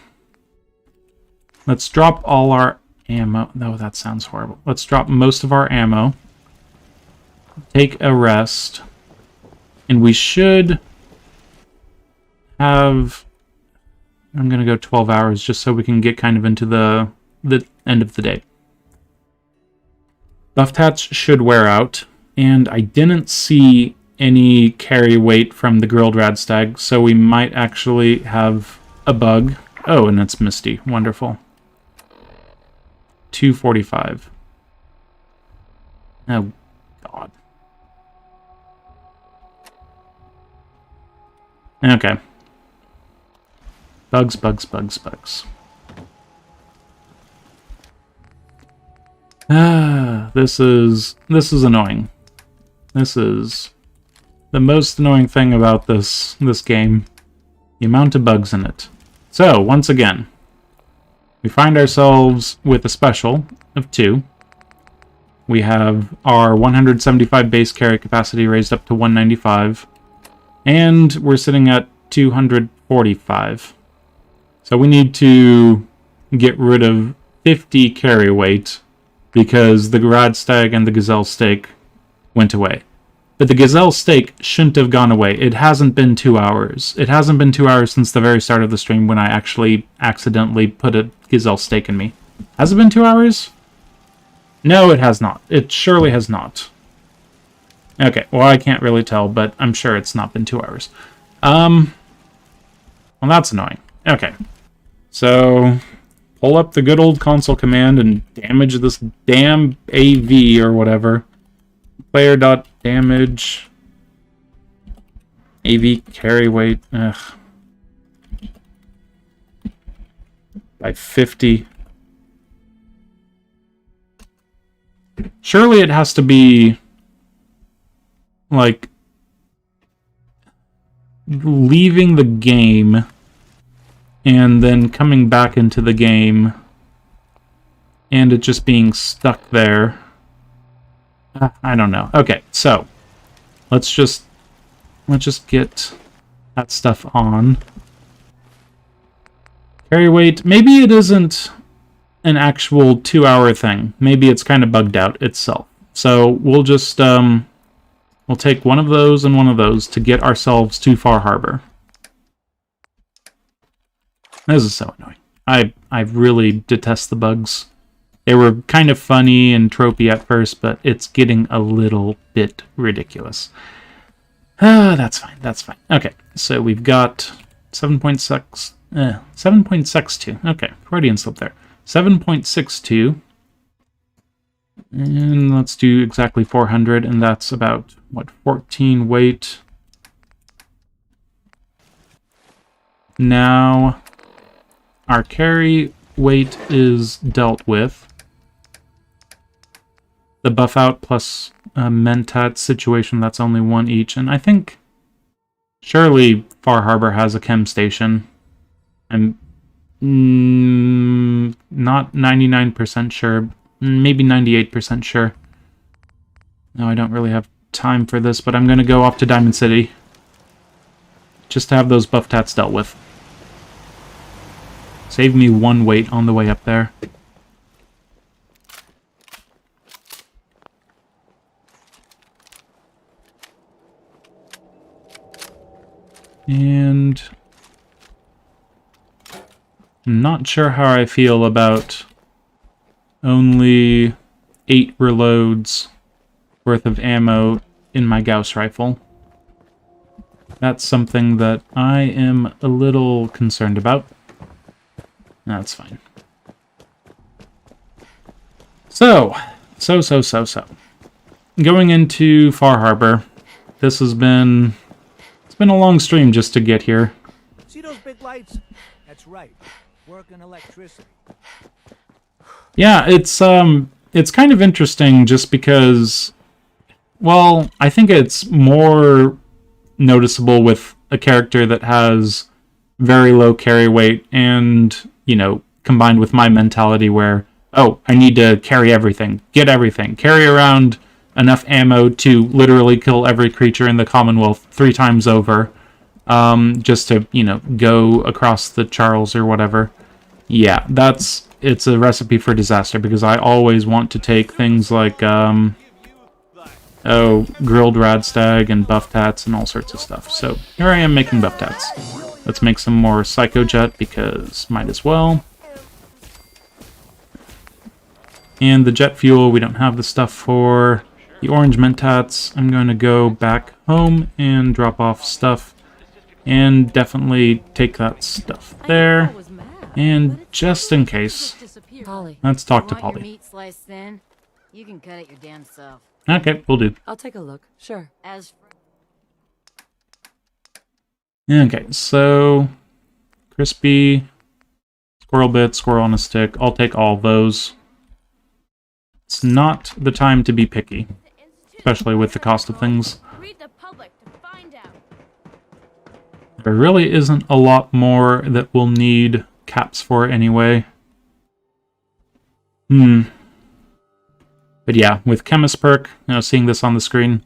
drop all our ammo. No, that sounds horrible. Let's drop most of our ammo. Take a rest. And we should have... I'm going to go 12 hours just so we can get kind of into the end of the day. Buff tats should wear out. And I didn't see any carry weight from the Grilled Radstag, so we might actually have a bug. Oh, and it's Misty. Wonderful. 245. Oh, God. Okay. Bugs, bugs, bugs, bugs. This is annoying. This is the most annoying thing about this game. The amount of bugs in it. So, once again, we find ourselves with a special of 2. We have our 175 base carry capacity raised up to 195. And we're sitting at 245. So we need to get rid of 50 carry weight because the Radstag and the Gazelle Steak went away. But the Gazelle Steak shouldn't have gone away. It hasn't been 2 hours. It hasn't been 2 hours since the very start of the stream when I actually accidentally put a Gazelle Steak in me. Has it been 2 hours? No, it has not. It surely has not. Okay, well, I can't really tell, but I'm sure it's not been 2 hours. Well, that's annoying. Okay. So, pull up the good old console command and damage this damn AV or whatever. Player.damage. AV carry weight. Ugh. By 50. Surely it has to be like leaving the game and then coming back into the game and it just being stuck there. I don't know. Okay, so let's just get that stuff on. Carry weight. Maybe it isn't an actual 2-hour thing. Maybe it's kind of bugged out itself. So we'll just we'll take one of those and one of those to get ourselves to Far Harbor. This is so annoying. I really detest the bugs. They were kind of funny and tropey at first, but it's getting a little bit ridiculous. That's fine. That's fine. Okay, so we've got 7.62. Okay, Freudian slip there. 7.62. And let's do exactly 400, and that's about, what, 14 weight. Now, our carry weight is dealt with. The buff out plus Mentat situation, that's only 1 each. And I think surely Far Harbor has a chem station. I'm not 99% sure. Maybe 98% sure. No, I don't really have time for this, but I'm going to go off to Diamond City. Just to have those buff tats dealt with. Save me 1 weight on the way up there. And I'm not sure how I feel about only 8 reloads worth of ammo in my Gauss rifle. That's something that I am a little concerned about. That's fine. So. Going into Far Harbor, this has been... It's been a long stream just to get here. See those big lights? That's right. Working electricity. Yeah, it's kind of interesting just because, well, I think it's more noticeable with a character that has very low carry weight and, you know, combined with my mentality where, oh, I need to carry everything, get everything, carry around enough ammo to literally kill every creature in the Commonwealth 3 times over, just to, you know, go across the Charles or whatever. Yeah, it's a recipe for disaster because I always want to take things like, grilled radstag and buff tats and all sorts of stuff. So here I am making buff tats. Let's make some more Psycho Jet because might as well. And the jet fuel we don't have the stuff for. The orange mentats, I'm going to go back home and drop off stuff. And definitely take that stuff there. And just in case, let's talk to Polly. Meat sliced thin? You can cut it your damn self. Okay, we'll do. I'll take a look. Sure. Okay, so crispy, squirrel bit, squirrel on a stick. I'll take all those. It's not the time to be picky, especially with the cost of things. There really isn't a lot more that we'll need caps for anyway. But yeah, with Chemist perk, you know, seeing this on the screen,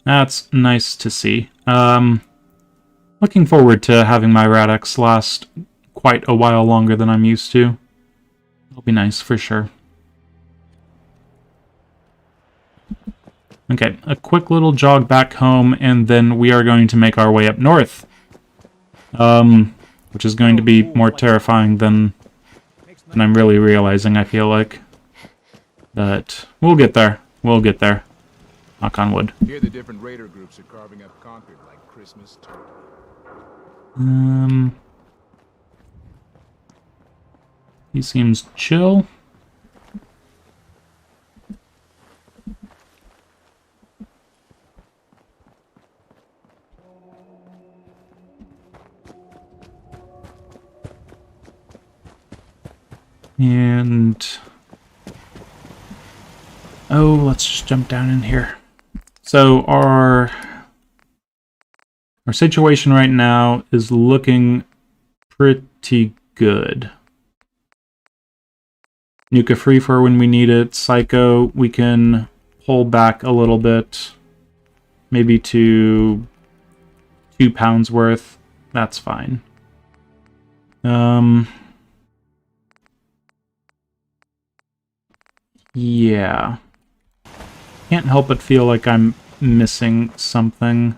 that's nice to see. Looking forward to having my Radix last quite a while longer than I'm used to. It'll be nice for sure. Okay, a quick little jog back home, and then we are going to make our way up north. Which is going to be more terrifying than I'm really realizing, I feel like. But we'll get there. We'll get there. Knock on wood. Here the different raider groups are carving up Concord like Christmas turkey. He seems chill. And oh, let's just jump down in here. So our situation right now is looking pretty good. Nuka free for when we need it. Psycho, we can pull back a little bit. Maybe to 2 pounds worth. That's fine. Yeah. Can't help but feel like I'm missing something.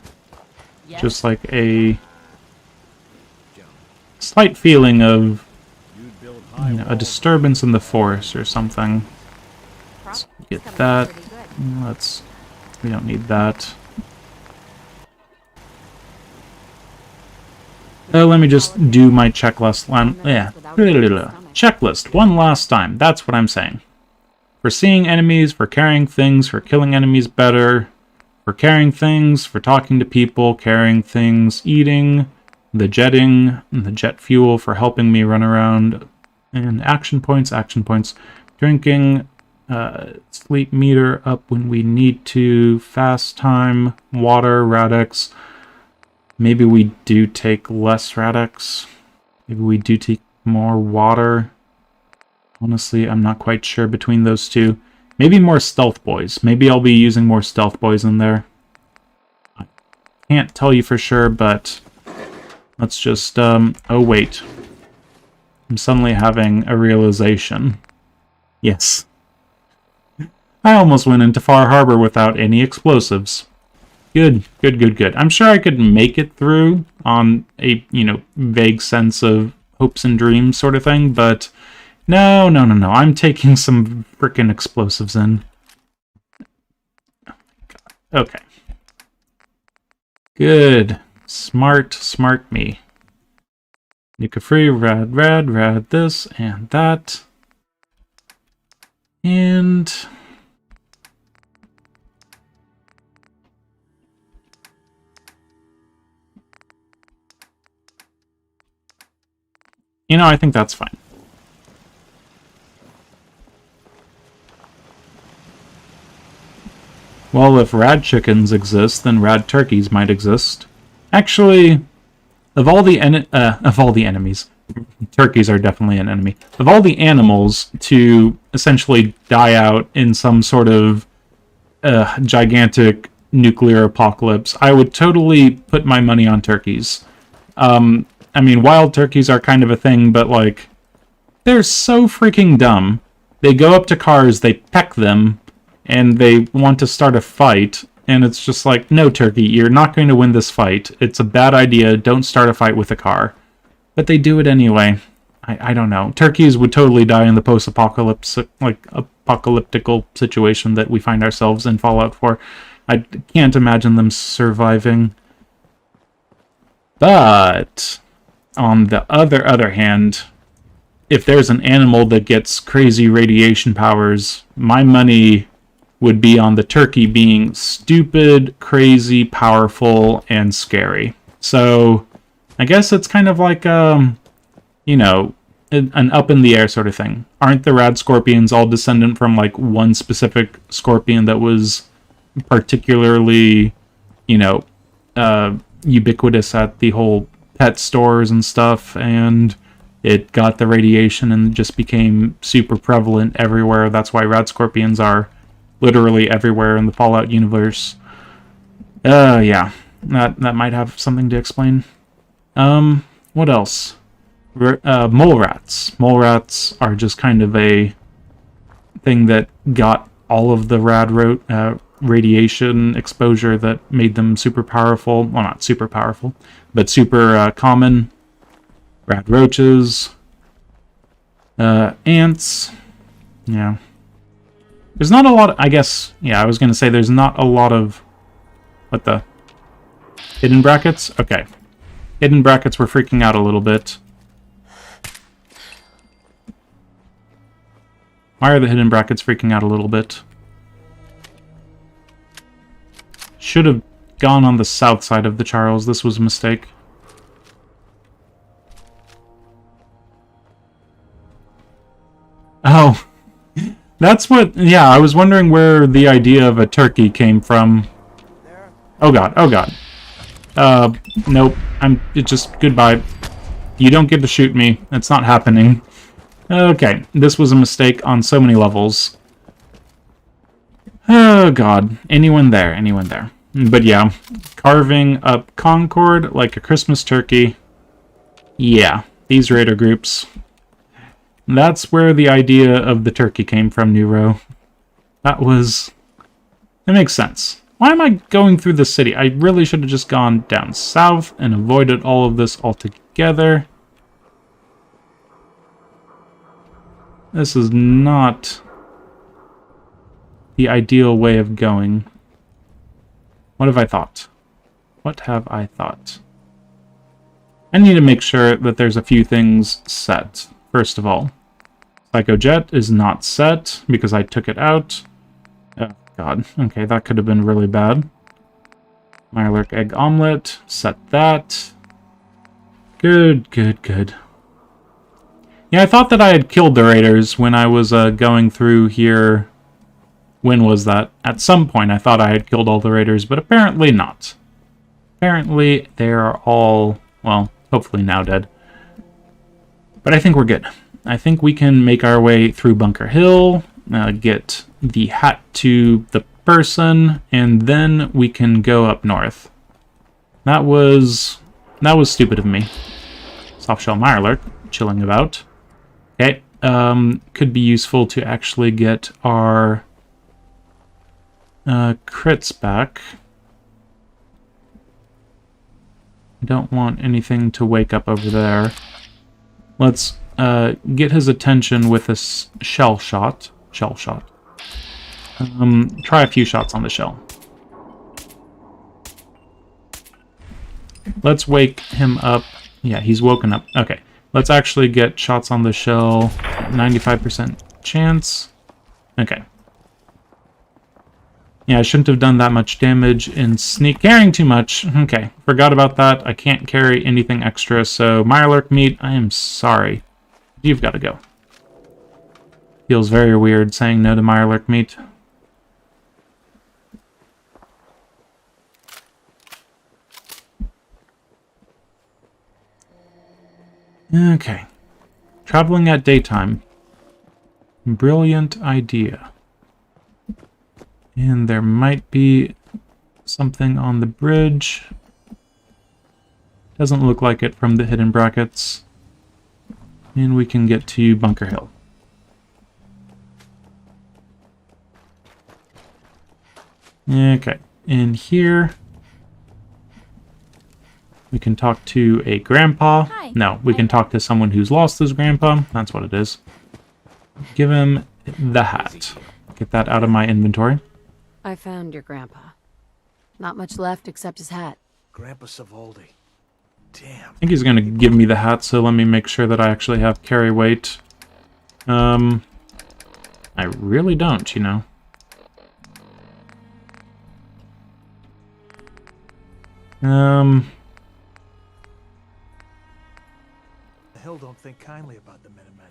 Yes. Just like a slight feeling of, you know, a disturbance in the forest or something. Let's get that. We don't need that. Let me just do my checklist. Checklist one last time. That's what I'm saying. For seeing enemies, for carrying things, for killing enemies better, for carrying things, for talking to people, carrying things, eating, the jetting, and the jet fuel for helping me run around, and action points, drinking, sleep meter up when we need to, fast time, water, Radix. Maybe we do take less Radix. Maybe we do take more water. Honestly, I'm not quite sure between those two. Maybe more stealth boys. Maybe I'll be using more stealth boys in there. I can't tell you for sure, but let's just, oh wait. I'm suddenly having a realization. Yes. I almost went into Far Harbor without any explosives. Good. I'm sure I could make it through on a, you know, vague sense of hopes and dreams sort of thing, but no. I'm taking some frickin' explosives in. Oh my god. Okay. Good. Smart me. Nuka free, rad, this and that. And you know, I think that's fine. Well, if rad chickens exist, then rad turkeys might exist. Actually, of all the enemies, turkeys are definitely an enemy. Of all the animals to essentially die out in some sort of gigantic nuclear apocalypse, I would totally put my money on turkeys. I mean, wild turkeys are kind of a thing, but like, they're so freaking dumb. They go up to cars, they peck them, and they want to start a fight, and it's just like, no, turkey, you're not going to win this fight. It's a bad idea. Don't start a fight with a car. But they do it anyway. I don't know. Turkeys would totally die in the apocalyptical situation that we find ourselves in Fallout 4. I can't imagine them surviving. But on the other hand, if there's an animal that gets crazy radiation powers, my money would be on the turkey being stupid, crazy, powerful, and scary. So I guess it's kind of like, you know, an up-in-the-air sort of thing. Aren't the rad scorpions all descendant from, like, one specific scorpion that was particularly, you know, ubiquitous at the whole pet stores and stuff, and it got the radiation and just became super prevalent everywhere? That's why rad scorpions are literally everywhere in the Fallout universe. Yeah. That might have something to explain. What else? Mole rats. Mole rats are just kind of a thing that got all of the radiation exposure that made them super powerful. Well, not super powerful, but super common. Rad roaches. Ants. Yeah. There's not a lot, I guess, yeah, I was going to say there's not a lot of, what the, hidden brackets? Okay. Hidden brackets were freaking out a little bit. Why are the hidden brackets freaking out a little bit? Should have gone on the south side of the Charles. This was a mistake. Oh. That's what... Yeah, I was wondering where the idea of a turkey came from. Oh god, oh god. Nope. It's just... Goodbye. You don't get to shoot me. It's not happening. Okay, this was a mistake on so many levels. Oh god. Anyone there, anyone there. But yeah, carving up Concord like a Christmas turkey. Yeah, these raider groups. That's where the idea of the turkey came from, Nero. That makes sense. Why am I going through the city? I really should have just gone down south and avoided all of this altogether. This is not the ideal way of going. What have I thought? What have I thought? I need to make sure that there's a few things set, first of all. Psychojet is not set because I took it out. Oh, God. Okay, that could have been really bad. Mirelurk egg omelet. Set that. Good, good, good. Yeah, I thought that I had killed the raiders when I was going through here. When was that? At some point I thought I had killed all the raiders, but apparently not. Apparently they are all, well, hopefully now dead. But I think we're good. I think we can make our way through Bunker Hill, get the hat to the person, and then we can go up north. That was stupid of me. Softshell Mirelurk, chilling about. Okay, could be useful to actually get our crits back. I don't want anything to wake up over there. Let's get his attention with a shell shot. Shell shot. Try a few shots on the shell. Let's wake him up. Yeah, he's woken up. Okay. Let's actually get shots on the shell. 95% chance. Okay. Yeah, I shouldn't have done that much damage in sneak. Carrying too much. Okay, forgot about that. I can't carry anything extra, so Mirelurk meat, I am sorry. You've got to go. Feels very weird saying no to Mirelurk meat. Okay. Traveling at daytime. Brilliant idea. And there might be something on the bridge. Doesn't look like it from the hidden brackets. And we can get to Bunker Hill. Okay, in here we can talk to a grandpa. Hi. No, we can talk to someone who's lost his grandpa. That's what it is. Give him the hat. Get that out of my inventory. I found your grandpa. Not much left except his hat. Grandpa Savoldi. Damn. I think he's going to give me the hat, so let me make sure that I actually have carry weight. I really don't, you know. The Hill don't think kindly about the Minutemen.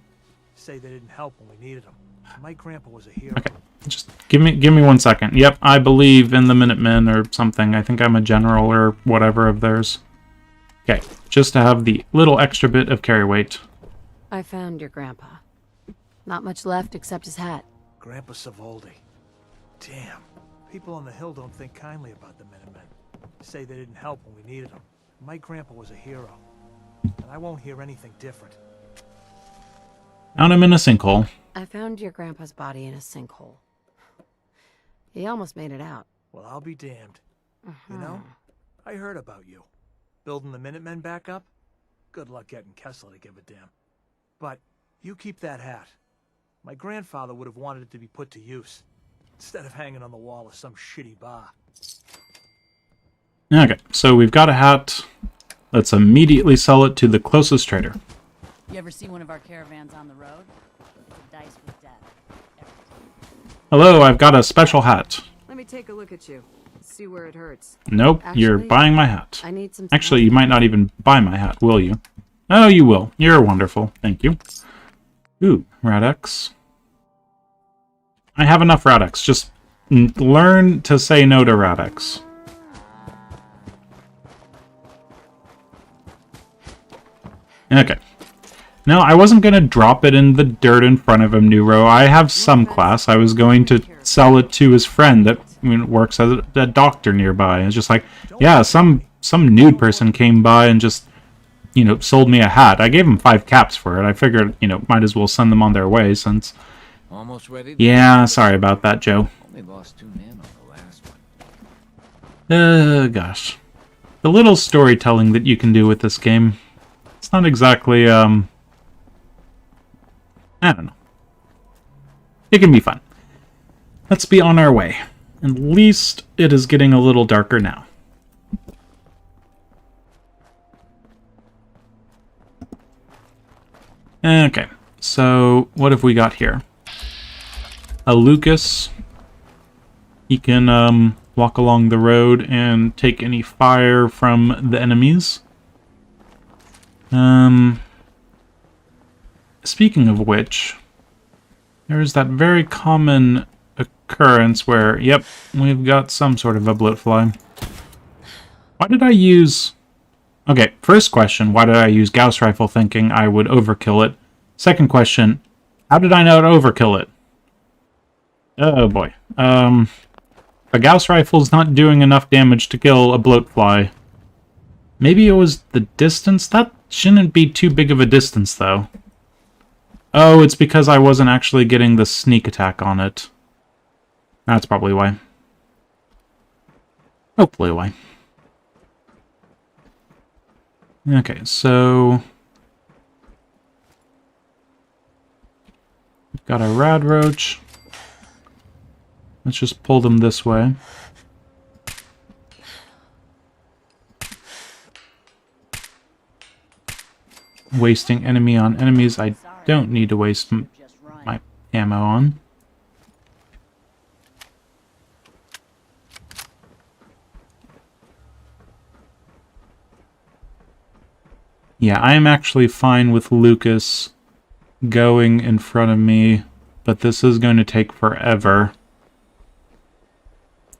Say they didn't help when we needed them. My grandpa was a hero. Okay, just give me 1 second. Yep, I believe in the Minutemen or something. I think I'm a general or whatever of theirs. Okay, just to have the little extra bit of carry weight. I found your grandpa. Not much left except his hat. Grandpa Savoldi. Damn. People on the Hill don't think kindly about the Minutemen. Say they didn't help when we needed them. My grandpa was a hero. And I won't hear anything different. Found him in a sinkhole. I found your grandpa's body in a sinkhole. He almost made it out. Well, I'll be damned. You know, I heard about you. Building the Minutemen back up? Good luck getting Kessler to give a damn. But you keep that hat. My grandfather would have wanted it to be put to use. instead of hanging on the wall of some shitty bar. Okay, so we've got a hat. Let's immediately sell it to the closest trader. You ever see one of our caravans on the road? It's a dice with death. Hello, I've got a special hat. Let me take a look at you. See where it hurts. Nope, you're Actually, buying my hat. I need some. Actually, you might not even buy my hat, will you? Oh, you will. You're wonderful. Thank you. Ooh, Radex. I have enough Radex. Just learn to say no to Radex. Okay. Now, I wasn't going to drop it in the dirt in front of him, Neuro. I have some class. I was going to sell it to his friend that works as a doctor nearby. It's just like, yeah, some nude person came by and just, sold me a hat. I gave him 5 caps for it. I figured, might as well send them on their way since... Almost ready. Yeah, sorry about that, Joe. Only lost 2 men on the last one. Gosh. The little storytelling that you can do with this game, it's not exactly, I don't know. It can be fun. Let's be on our way. At least it is getting a little darker now. Okay, so what have we got here? A Lucas. He can walk along the road and take any fire from the enemies. Speaking of which, there's that very common occurrence where, yep, we've got some sort of a bloatfly. Why did I use... Okay, first question, why did I use Gauss Rifle thinking I would overkill it? Second question, how did I know to overkill it? Oh boy. A Gauss Rifle's not doing enough damage to kill a bloatfly. Maybe it was the distance? That shouldn't be too big of a distance, though. Oh, it's because I wasn't actually getting the sneak attack on it. That's probably why. Hopefully why. Okay, so... we've got a rad roach. Let's just pull them this way. Wasting enemy on enemies I don't need to waste my ammo on. Yeah, I am actually fine with Lucas going in front of me, but this is going to take forever.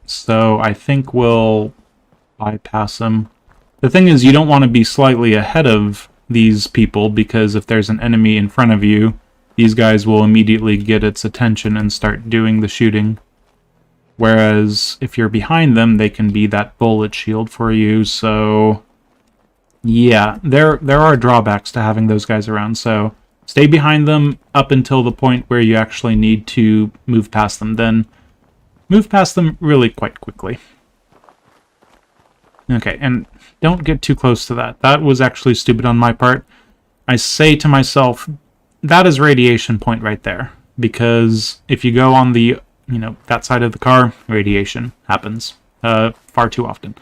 So I think we'll bypass him. The thing is, you don't want to be slightly ahead of these people, because if there's an enemy in front of you, these guys will immediately get its attention and start doing the shooting. Whereas if you're behind them, they can be that bullet shield for you, so... yeah, there are drawbacks to having those guys around, so stay behind them up until the point where you actually need to move past them. Then move past them really quite quickly. Okay, and don't get too close to that. That was actually stupid on my part. I say to myself, that is radiation point right there. Because if you go on the, that side of the car, radiation happens far too often.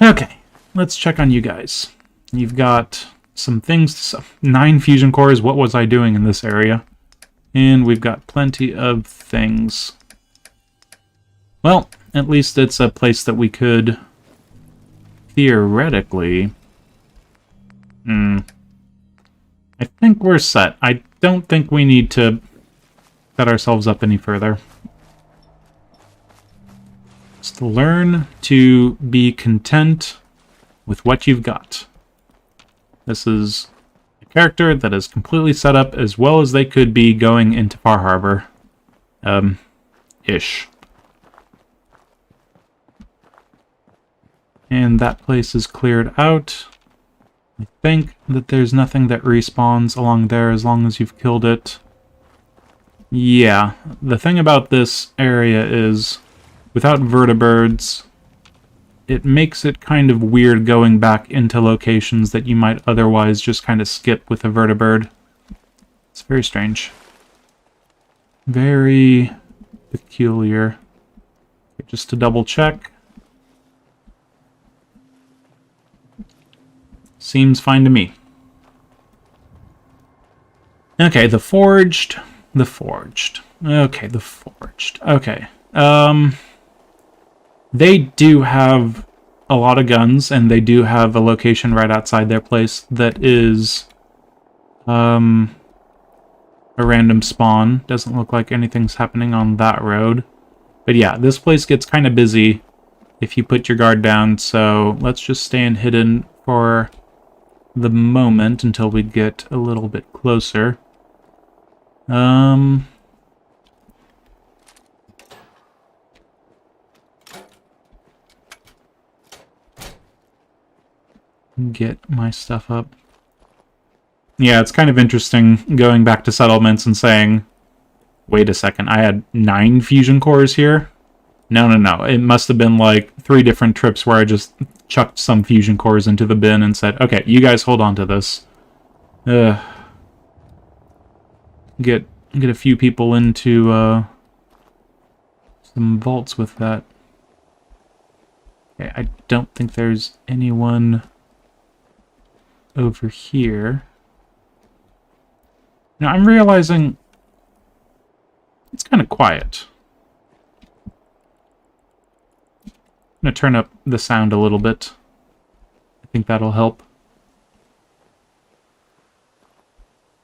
Okay. Let's check on you guys. You've got some things. 9 fusion cores. What was I doing in this area? And we've got plenty of things. Well, at least it's a place that we could theoretically... I think we're set. I don't think we need to set ourselves up any further. Just learn to be content with what you've got. This is a character that is completely set up as well as they could be going into Far Harbor. Ish. And that place is cleared out. I think that there's nothing that respawns along there as long as you've killed it. Yeah, the thing about this area is, without vertibirds, it makes it kind of weird going back into locations that you might otherwise just kind of skip with a vertibird. It's very strange. Very, peculiar. Just to double check. Seems fine to me. Okay, the forged. The forged. Okay, the forged. Okay. They do have a lot of guns, and they do have a location right outside their place that is a random spawn. Doesn't look like anything's happening on that road. But yeah, this place gets kind of busy if you put your guard down, so let's just stand hidden for the moment until we get a little bit closer. Get my stuff up. Yeah, it's kind of interesting going back to settlements and saying, wait a second, I had 9 fusion cores here? No. It must have been like 3 different trips where I just chucked some fusion cores into the bin and said, okay, you guys hold on to this. Get a few people into some vaults with that. Okay, I don't think there's anyone over here. Now I'm realizing it's kind of quiet. I'm going to turn up the sound a little bit. I think that'll help.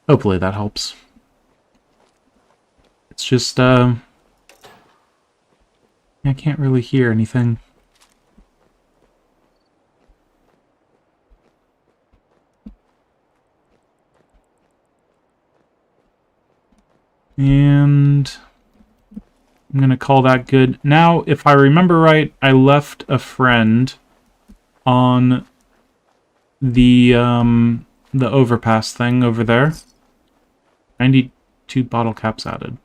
Hopefully that helps. It's just, I can't really hear anything. And I'm going to call that good. Now, if I remember right, I left a friend on the overpass thing over there. 92 bottle caps added.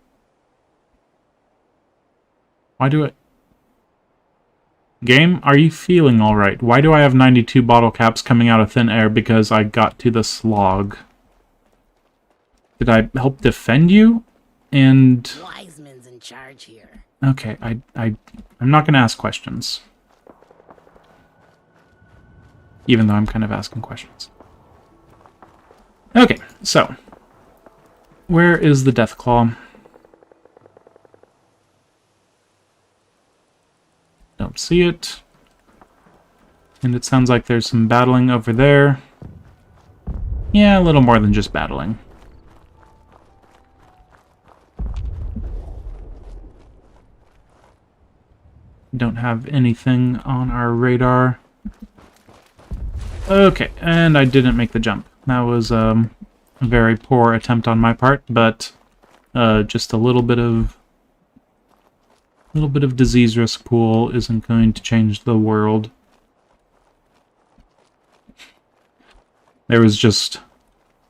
Why do it? Game, are you feeling alright? Why do I have 92 bottle caps coming out of thin air? Because I got to the slog. Did I help defend you? And Wiseman's in charge here. okay, I'm not going to ask questions. Even though I'm kind of asking questions. Okay, so where is the Deathclaw? Don't see it. And it sounds like there's some battling over there. Yeah, a little more than just battling. Don't have anything on our radar. Okay, and I didn't make the jump. That was a very poor attempt on my part, but just a little bit of disease risk pool isn't going to change the world. There was just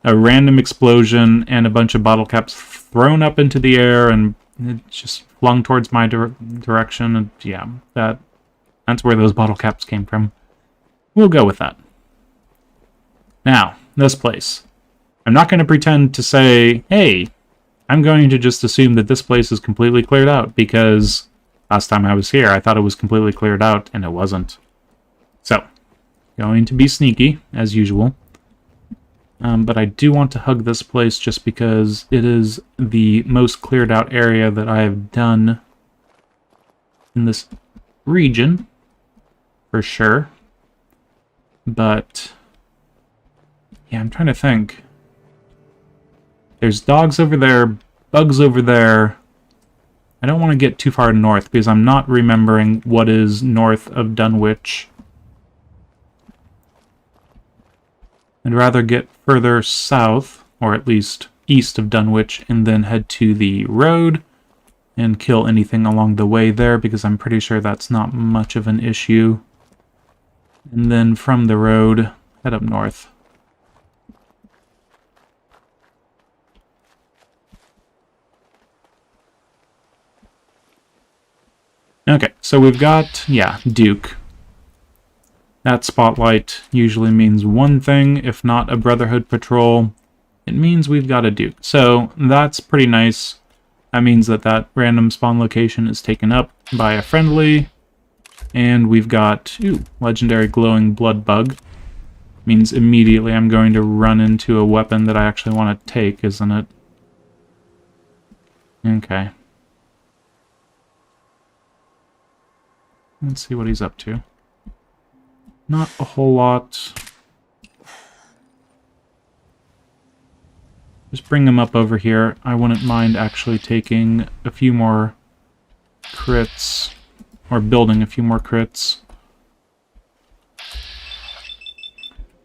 a random explosion and a bunch of bottle caps thrown up into the air, and it just flung towards my direction, and yeah, that's where those bottle caps came from. We'll go with that. Now, this place. I'm not going to pretend to say, hey, I'm going to just assume that this place is completely cleared out, because last time I was here, I thought it was completely cleared out, and it wasn't. So, going to be sneaky, as usual. But I do want to hug this place just because it is the most cleared out area that I have done in this region, for sure. But yeah, I'm trying to think. There's dogs over there, bugs over there. I don't want to get too far north because I'm not remembering what is north of Dunwich. I'd rather get further south, or at least east of Dunwich, and then head to the road and kill anything along the way there, because I'm pretty sure that's not much of an issue. And then from the road, head up north. Okay, so we've got, yeah, Duke. That spotlight usually means one thing, if not a Brotherhood patrol. It means we've got a Duke. So that's pretty nice. That means that that random spawn location is taken up by a friendly. And we've got, ooh, legendary glowing blood bug. Means immediately I'm going to run into a weapon that I actually want to take, isn't it? Okay. Let's see what he's up to. Not a whole lot. Just bring him up over here. I wouldn't mind actually taking a few more crits, or building a few more crits.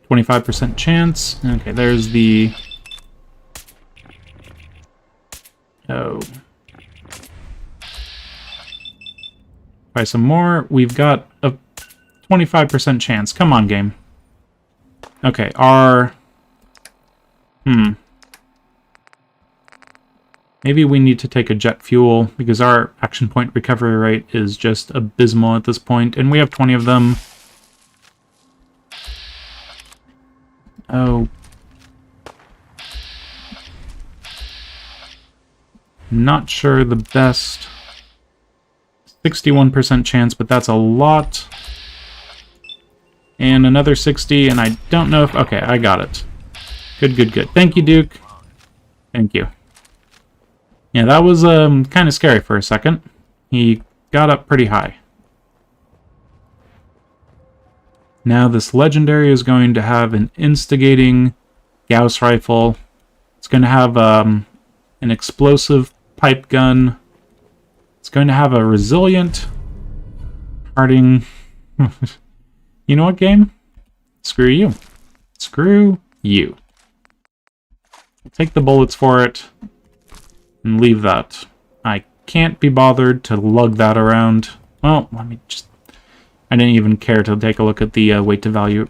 25% chance. Okay, there's the... Oh. Try some more. We've got a 25% chance. Come on, game. Okay, our... Maybe we need to take a jet fuel, because our action point recovery rate is just abysmal at this point, and we have 20 of them. Oh. Not sure the best. 61% chance, but that's a lot. And another 60, and I don't know if... Okay, I got it. Good, good, good. Thank you, Duke. Thank you. Yeah, that was kind of scary for a second. He got up pretty high. Now this legendary is going to have an instigating Gauss rifle. It's going to have an explosive pipe gun. It's going to have a resilient hardening... You know what, game? Screw you. Screw you. Take the bullets for it. And leave that. I can't be bothered to lug that around. Well, let me just... I didn't even care to take a look at the weight to value.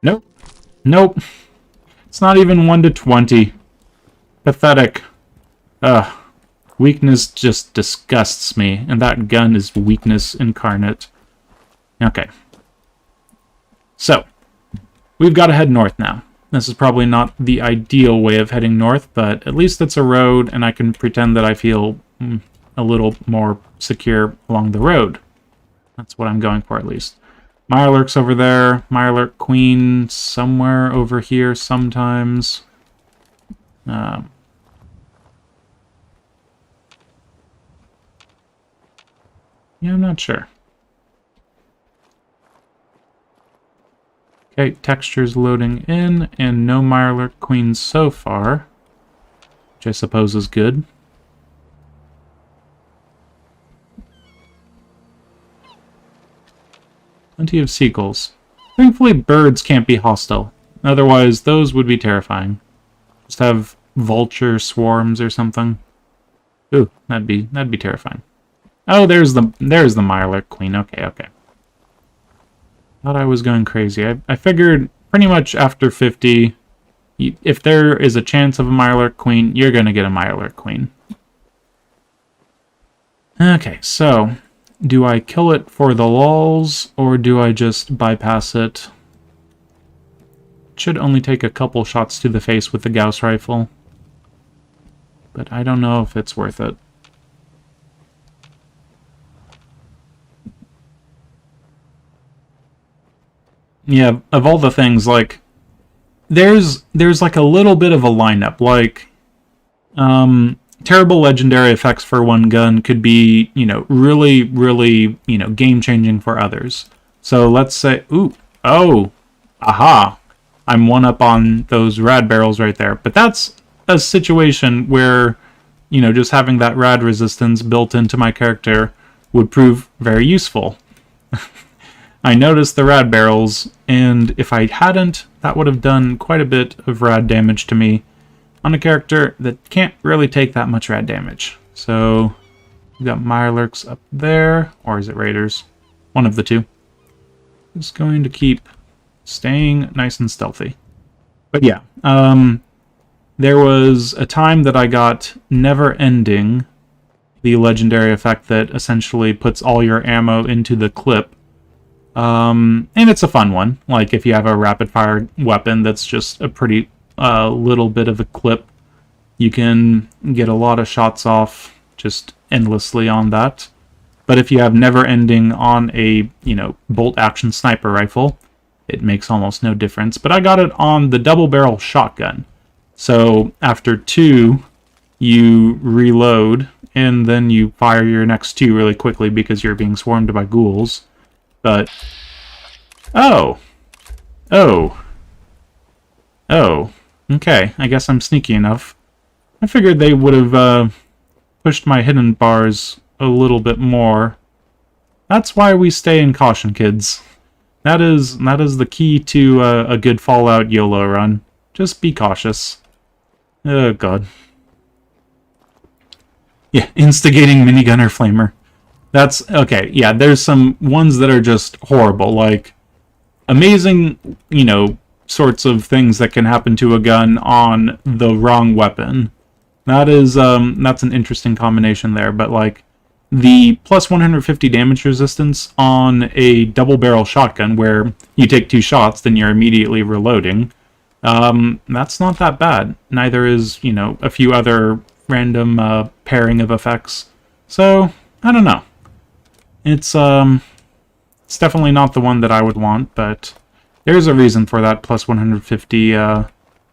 Nope. Nope. It's not even 1 to 20. Pathetic. Ugh. Weakness just disgusts me, and that gun is weakness incarnate. Okay. So, we've got to head north now. This is probably not the ideal way of heading north, but at least it's a road, and I can pretend that I feel a little more secure along the road. That's what I'm going for, at least. Mirelurk's over there. Mirelurk Queen somewhere over here sometimes. Yeah, I'm not sure. Okay, texture's loading in, and no Mirelurk Queens so far, which I suppose is good. Plenty of seagulls. Thankfully, birds can't be hostile. Otherwise, those would be terrifying. Just have vulture swarms or something. Ooh, that'd be terrifying. Oh, there's the Mirelurk Queen. Okay, okay. Thought I was going crazy. I figured pretty much after 50, if there is a chance of a Mirelurk Queen, you're going to get a Mirelurk Queen. Okay, so do I kill it for the lulz, or do I just bypass it? Should only take a couple shots to the face with the Gauss rifle, but I don't know if it's worth it. Yeah, of all the things, like, there's like a little bit of a lineup, like, terrible legendary effects for one gun could be, you know, really, really, you know, game-changing for others. So let's say, ooh, oh, aha, I'm one up on those rad barrels right there. But that's a situation where, you know, just having that rad resistance built into my character would prove very useful. I noticed the rad barrels, and if I hadn't, that would have done quite a bit of rad damage to me on a character that can't really take that much rad damage. So, we've got Mirelurks up there, or is it Raiders? One of the two. Just going to keep staying nice and stealthy. But yeah, there was a time that I got Never Ending, the legendary effect that essentially puts all your ammo into the clip. And it's a fun one. Like, if you have a rapid-fire weapon that's just a pretty little bit of a clip, You can get a lot of shots off just endlessly on that. But if you have never ending on a, bolt action sniper rifle, it makes almost no difference. But I got it on the double barrel shotgun. So after 2, you reload, and then you fire your next 2 really quickly because you're being swarmed by ghouls. But... Oh! Okay, I guess I'm sneaky enough. I figured they would have pushed my hidden bars a little bit more. That's why we stay in caution, kids. That is the key to a good Fallout YOLO run. Just be cautious. Oh, God. Yeah, instigating minigun or flamer. That's... Okay, yeah, there's some ones that are just horrible, like... Amazing, sorts of things that can happen to a gun on the wrong weapon. That is, that's an interesting combination there, but, like, the plus 150 damage resistance on a double-barrel shotgun, where you take 2 shots, then you're immediately reloading, that's not that bad. Neither is, a few other random pairing of effects. So, I don't know. It's definitely not the one that I would want, but there's a reason for that plus 150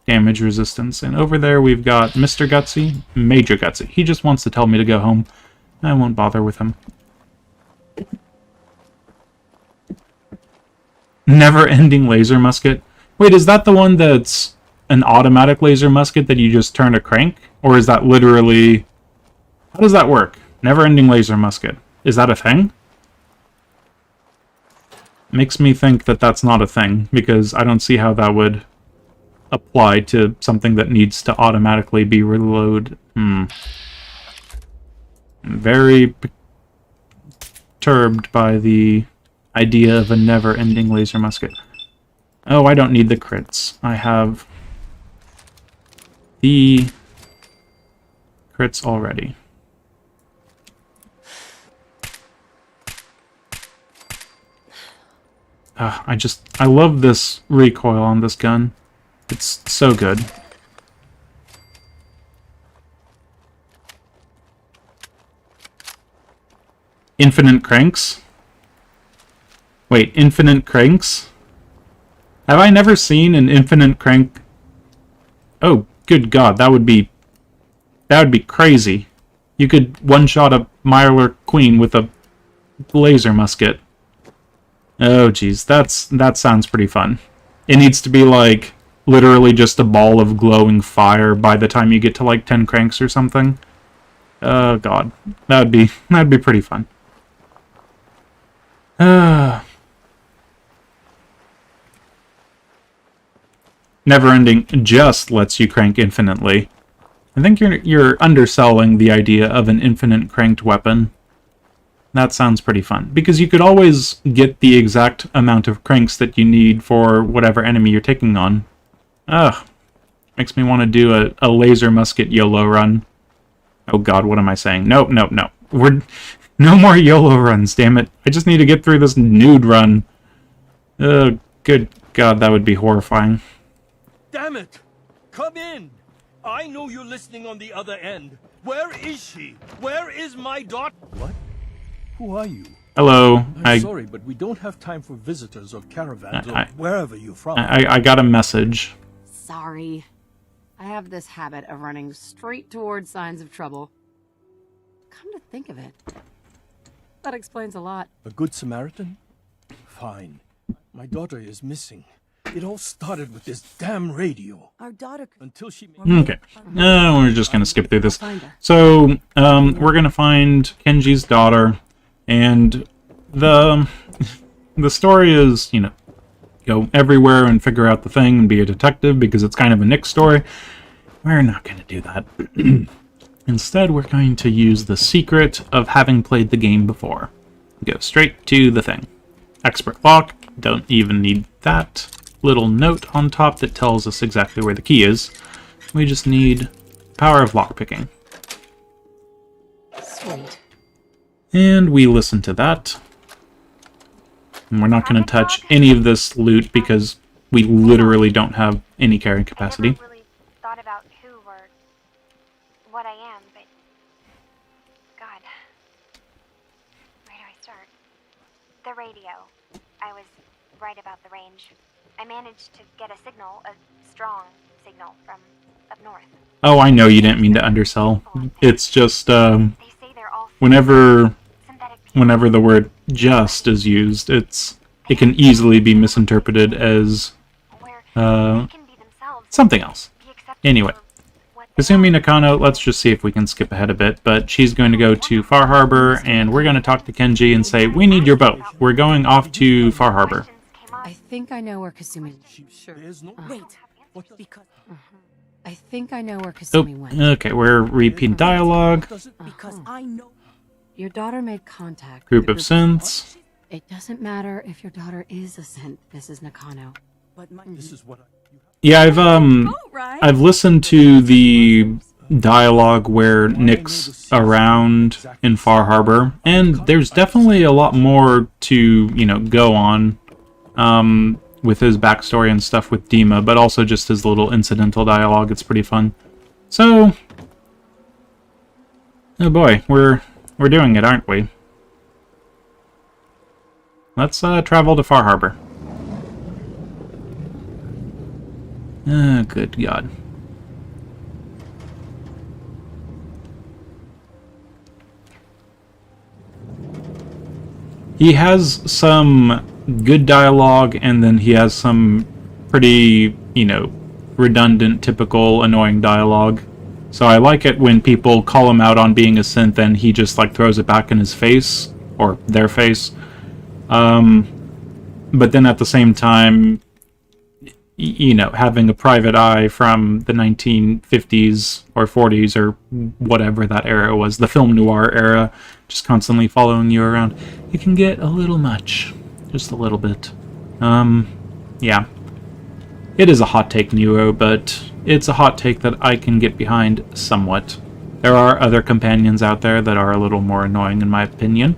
damage resistance. And over there we've got Mr. Gutsy, Major Gutsy. He just wants to tell me to go home. I won't bother with him. Never-ending laser musket. Wait, is that the one that's an automatic laser musket that you just turn a crank? Or is that literally... How does that work? Never-ending laser musket. Is that a thing? Makes me think that that's not a thing, because I don't see how that would apply to something that needs to automatically be reload. Very perturbed by the idea of a never-ending laser musket. Oh, I don't need the crits. I have the crits already. I love this recoil on this gun. It's so good. Infinite cranks? Wait, infinite cranks? Have I never seen an infinite crank? Oh, good God, that would be crazy. You could one-shot a Mylar Queen with a laser musket. Oh, geez, that sounds pretty fun. It needs to be, like, literally just a ball of glowing fire by the time you get to, like, 10 cranks or something. Oh, God. That'd be pretty fun. Never-ending just lets you crank infinitely. I think you're underselling the idea of an infinite cranked weapon. That sounds pretty fun, because you could always get the exact amount of cranks that you need for whatever enemy you're taking on. Ugh. Makes me want to do a laser musket YOLO run. Oh God, what am I saying? No. No more YOLO runs, damn it. I just need to get through this nude run. Oh, good God, that would be horrifying. Damn it! Come in! I know you're listening on the other end. Where is she? Where is my daughter? What? Who are you? Hello. I'm sorry, but we don't have time for visitors or caravans or wherever you're from. I got a message. Sorry. I have this habit of running straight towards signs of trouble. Come to think of it, that explains a lot. A good Samaritan? Fine. My daughter is missing. It all started with this damn radio. Our daughter... Until she... Okay. We're just going to skip through this. So, we're going to find Kenji's daughter, and the story is, go everywhere and figure out the thing and be a detective, because it's kind of a Nick story. We're not going to do that. Instead, we're going to use the secret of having played the game before. Go straight to the thing. Expert lock, don't even need that little note on top that tells us exactly where the key is. We just need power of lockpicking. Sweet. And we listen to that. And we're not going to touch any of this loot because we literally don't have any carrying capacity. Really thought about 2 words. radio. I was right about the range. I managed to get a signal, a strong signal, from up north. Oh, I know you didn't mean to undersell. It's just, They say they're all whenever synthetic people. whenever the word just is used, it can easily be misinterpreted as Where they can be themselves and something else. be accepted Anyway, for what they Kasumi Nakano, let's just see if we can skip ahead a bit, but she's going to go to Far Harbor, and we're going to talk to Kenji and say, we need your boat. We're going off to Far Harbor. questions came up. I think I know where Kasumi. Sure. There's no. Wait, because I think I know where Oh, Kasumi went. okay, we're repeating dialogue. because I know. Your daughter made contact. with Group the of synths. It doesn't matter if your daughter is a synth, Mrs. Nakano. But my This is what. Yeah, boat ride. I've listened to the dialogue where Nick's around in Far Harbor, and there's definitely a lot more to, go on with his backstory and stuff with Dima, but also just his little incidental dialogue. It's pretty fun. So, oh boy, we're doing it, aren't we? Let's travel to Far Harbor. Ah, good God. He has some good dialogue, and then he has some pretty, redundant, typical, annoying dialogue. So I like it when people call him out on being a synth and he just, throws it back in his face, or their face. But then at the same time, having a private eye from the 1950s or 40s or whatever that era was, the film noir era, just constantly following you around, it can get a little much. Just a little bit. Yeah. It is a hot take, Nero, but it's a hot take that I can get behind somewhat. There are other companions out there that are a little more annoying, in my opinion.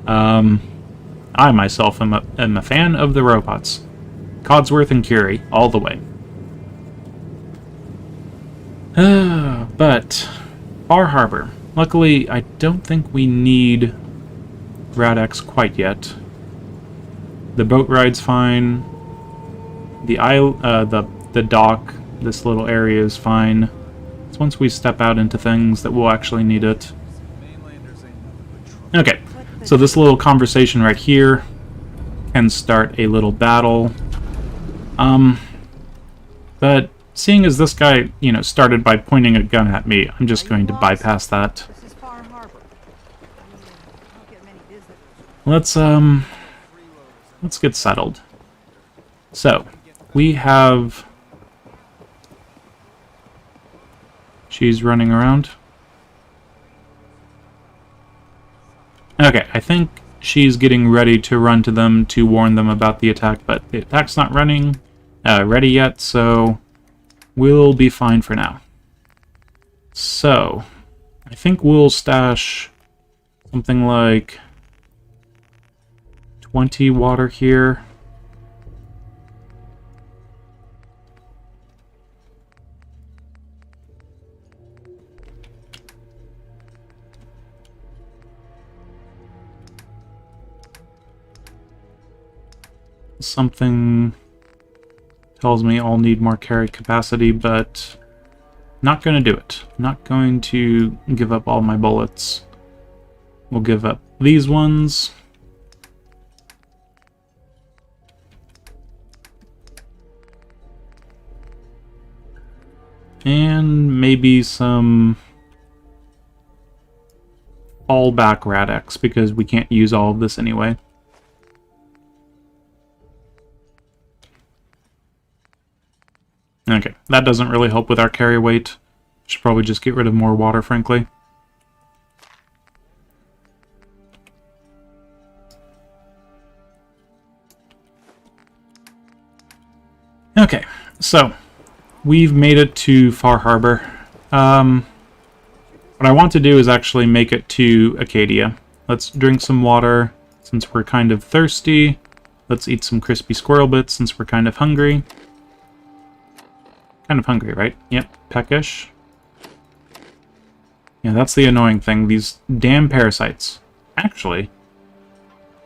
I myself am a fan of the robots. Codsworth and Curie, all the way. But, Far Harbor. Luckily, I don't think we need Rad-X quite yet. The boat ride's fine. The dock, this little area is fine. It's once we step out into things that we'll actually need it. Okay, so this little conversation right here can start a little battle. But seeing as this guy, started by pointing a gun at me, I'm just going to bypass that. This is Far Harbor. Don't get many visitors. Let's get settled. So, we have... She's running around. Okay, I think she's getting ready to run to them to warn them about the attack, but the attack's not ready yet, so we'll be fine for now. So, I think we'll stash something like 20 water here. Something tells me I'll need more carry capacity, but not going to do it. Not going to give up all my bullets. We'll give up these ones. And maybe some fallback Rad-X, because we can't use all of this anyway. Okay, that doesn't really help with our carry weight. Should probably just get rid of more water, frankly. Okay, so we've made it to Far Harbor. What I want to do is actually make it to Acadia. Let's drink some water since we're kind of thirsty. Let's eat some crispy squirrel bits since we're kind of hungry. Kind of hungry, right? Yep, peckish. Yeah, that's the annoying thing. These damn parasites. Actually,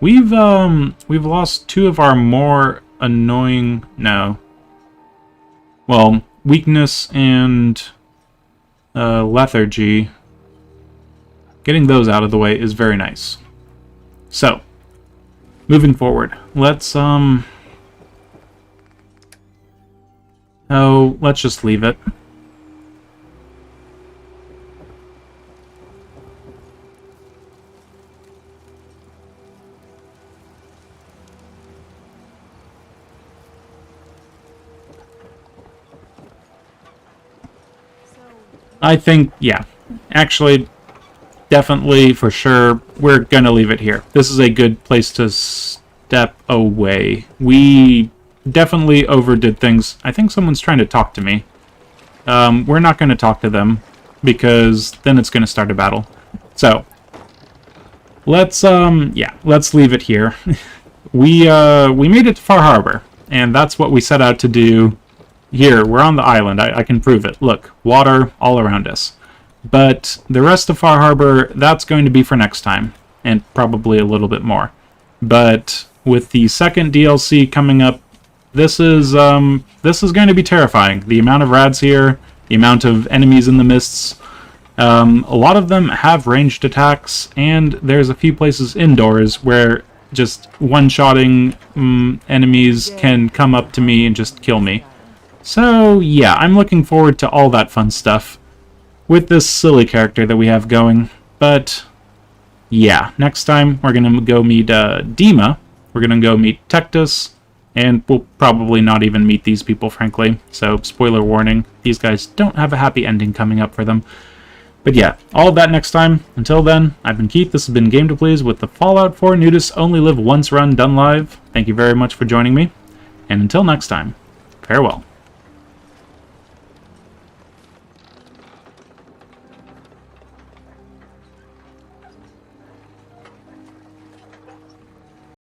We've lost 2 of our more annoying... No. Well, weakness and lethargy. Getting those out of the way is very nice. So, moving forward, let's let's just leave it. I think, yeah, actually, definitely, for sure, we're going to leave it here. This is a good place to step away. We definitely overdid things. I think someone's trying to talk to me. We're not going to talk to them, because then it's going to start a battle. So, let's, yeah, let's leave it here. We made it to Far Harbor, and that's what we set out to do. Here, we're on the island. I can prove it. Look, water all around us. But the rest of Far Harbor, that's going to be for next time, and probably a little bit more. But with the second DLC coming up, this is going to be terrifying. The amount of rads here, the amount of enemies in the mists. A lot of them have ranged attacks, and there's a few places indoors where just one-shotting enemies can come up to me and just kill me. So, yeah, I'm looking forward to all that fun stuff with this silly character that we have going. But, yeah, next time we're going to go meet Dima, we're going to go meet Tectus, and we'll probably not even meet these people, frankly. So, spoiler warning, these guys don't have a happy ending coming up for them. But yeah, all of that next time. Until then, I've been Keith, this has been Game to Please with the Fallout 4 Nudists Only Live Once run done live. Thank you very much for joining me, and until next time, farewell.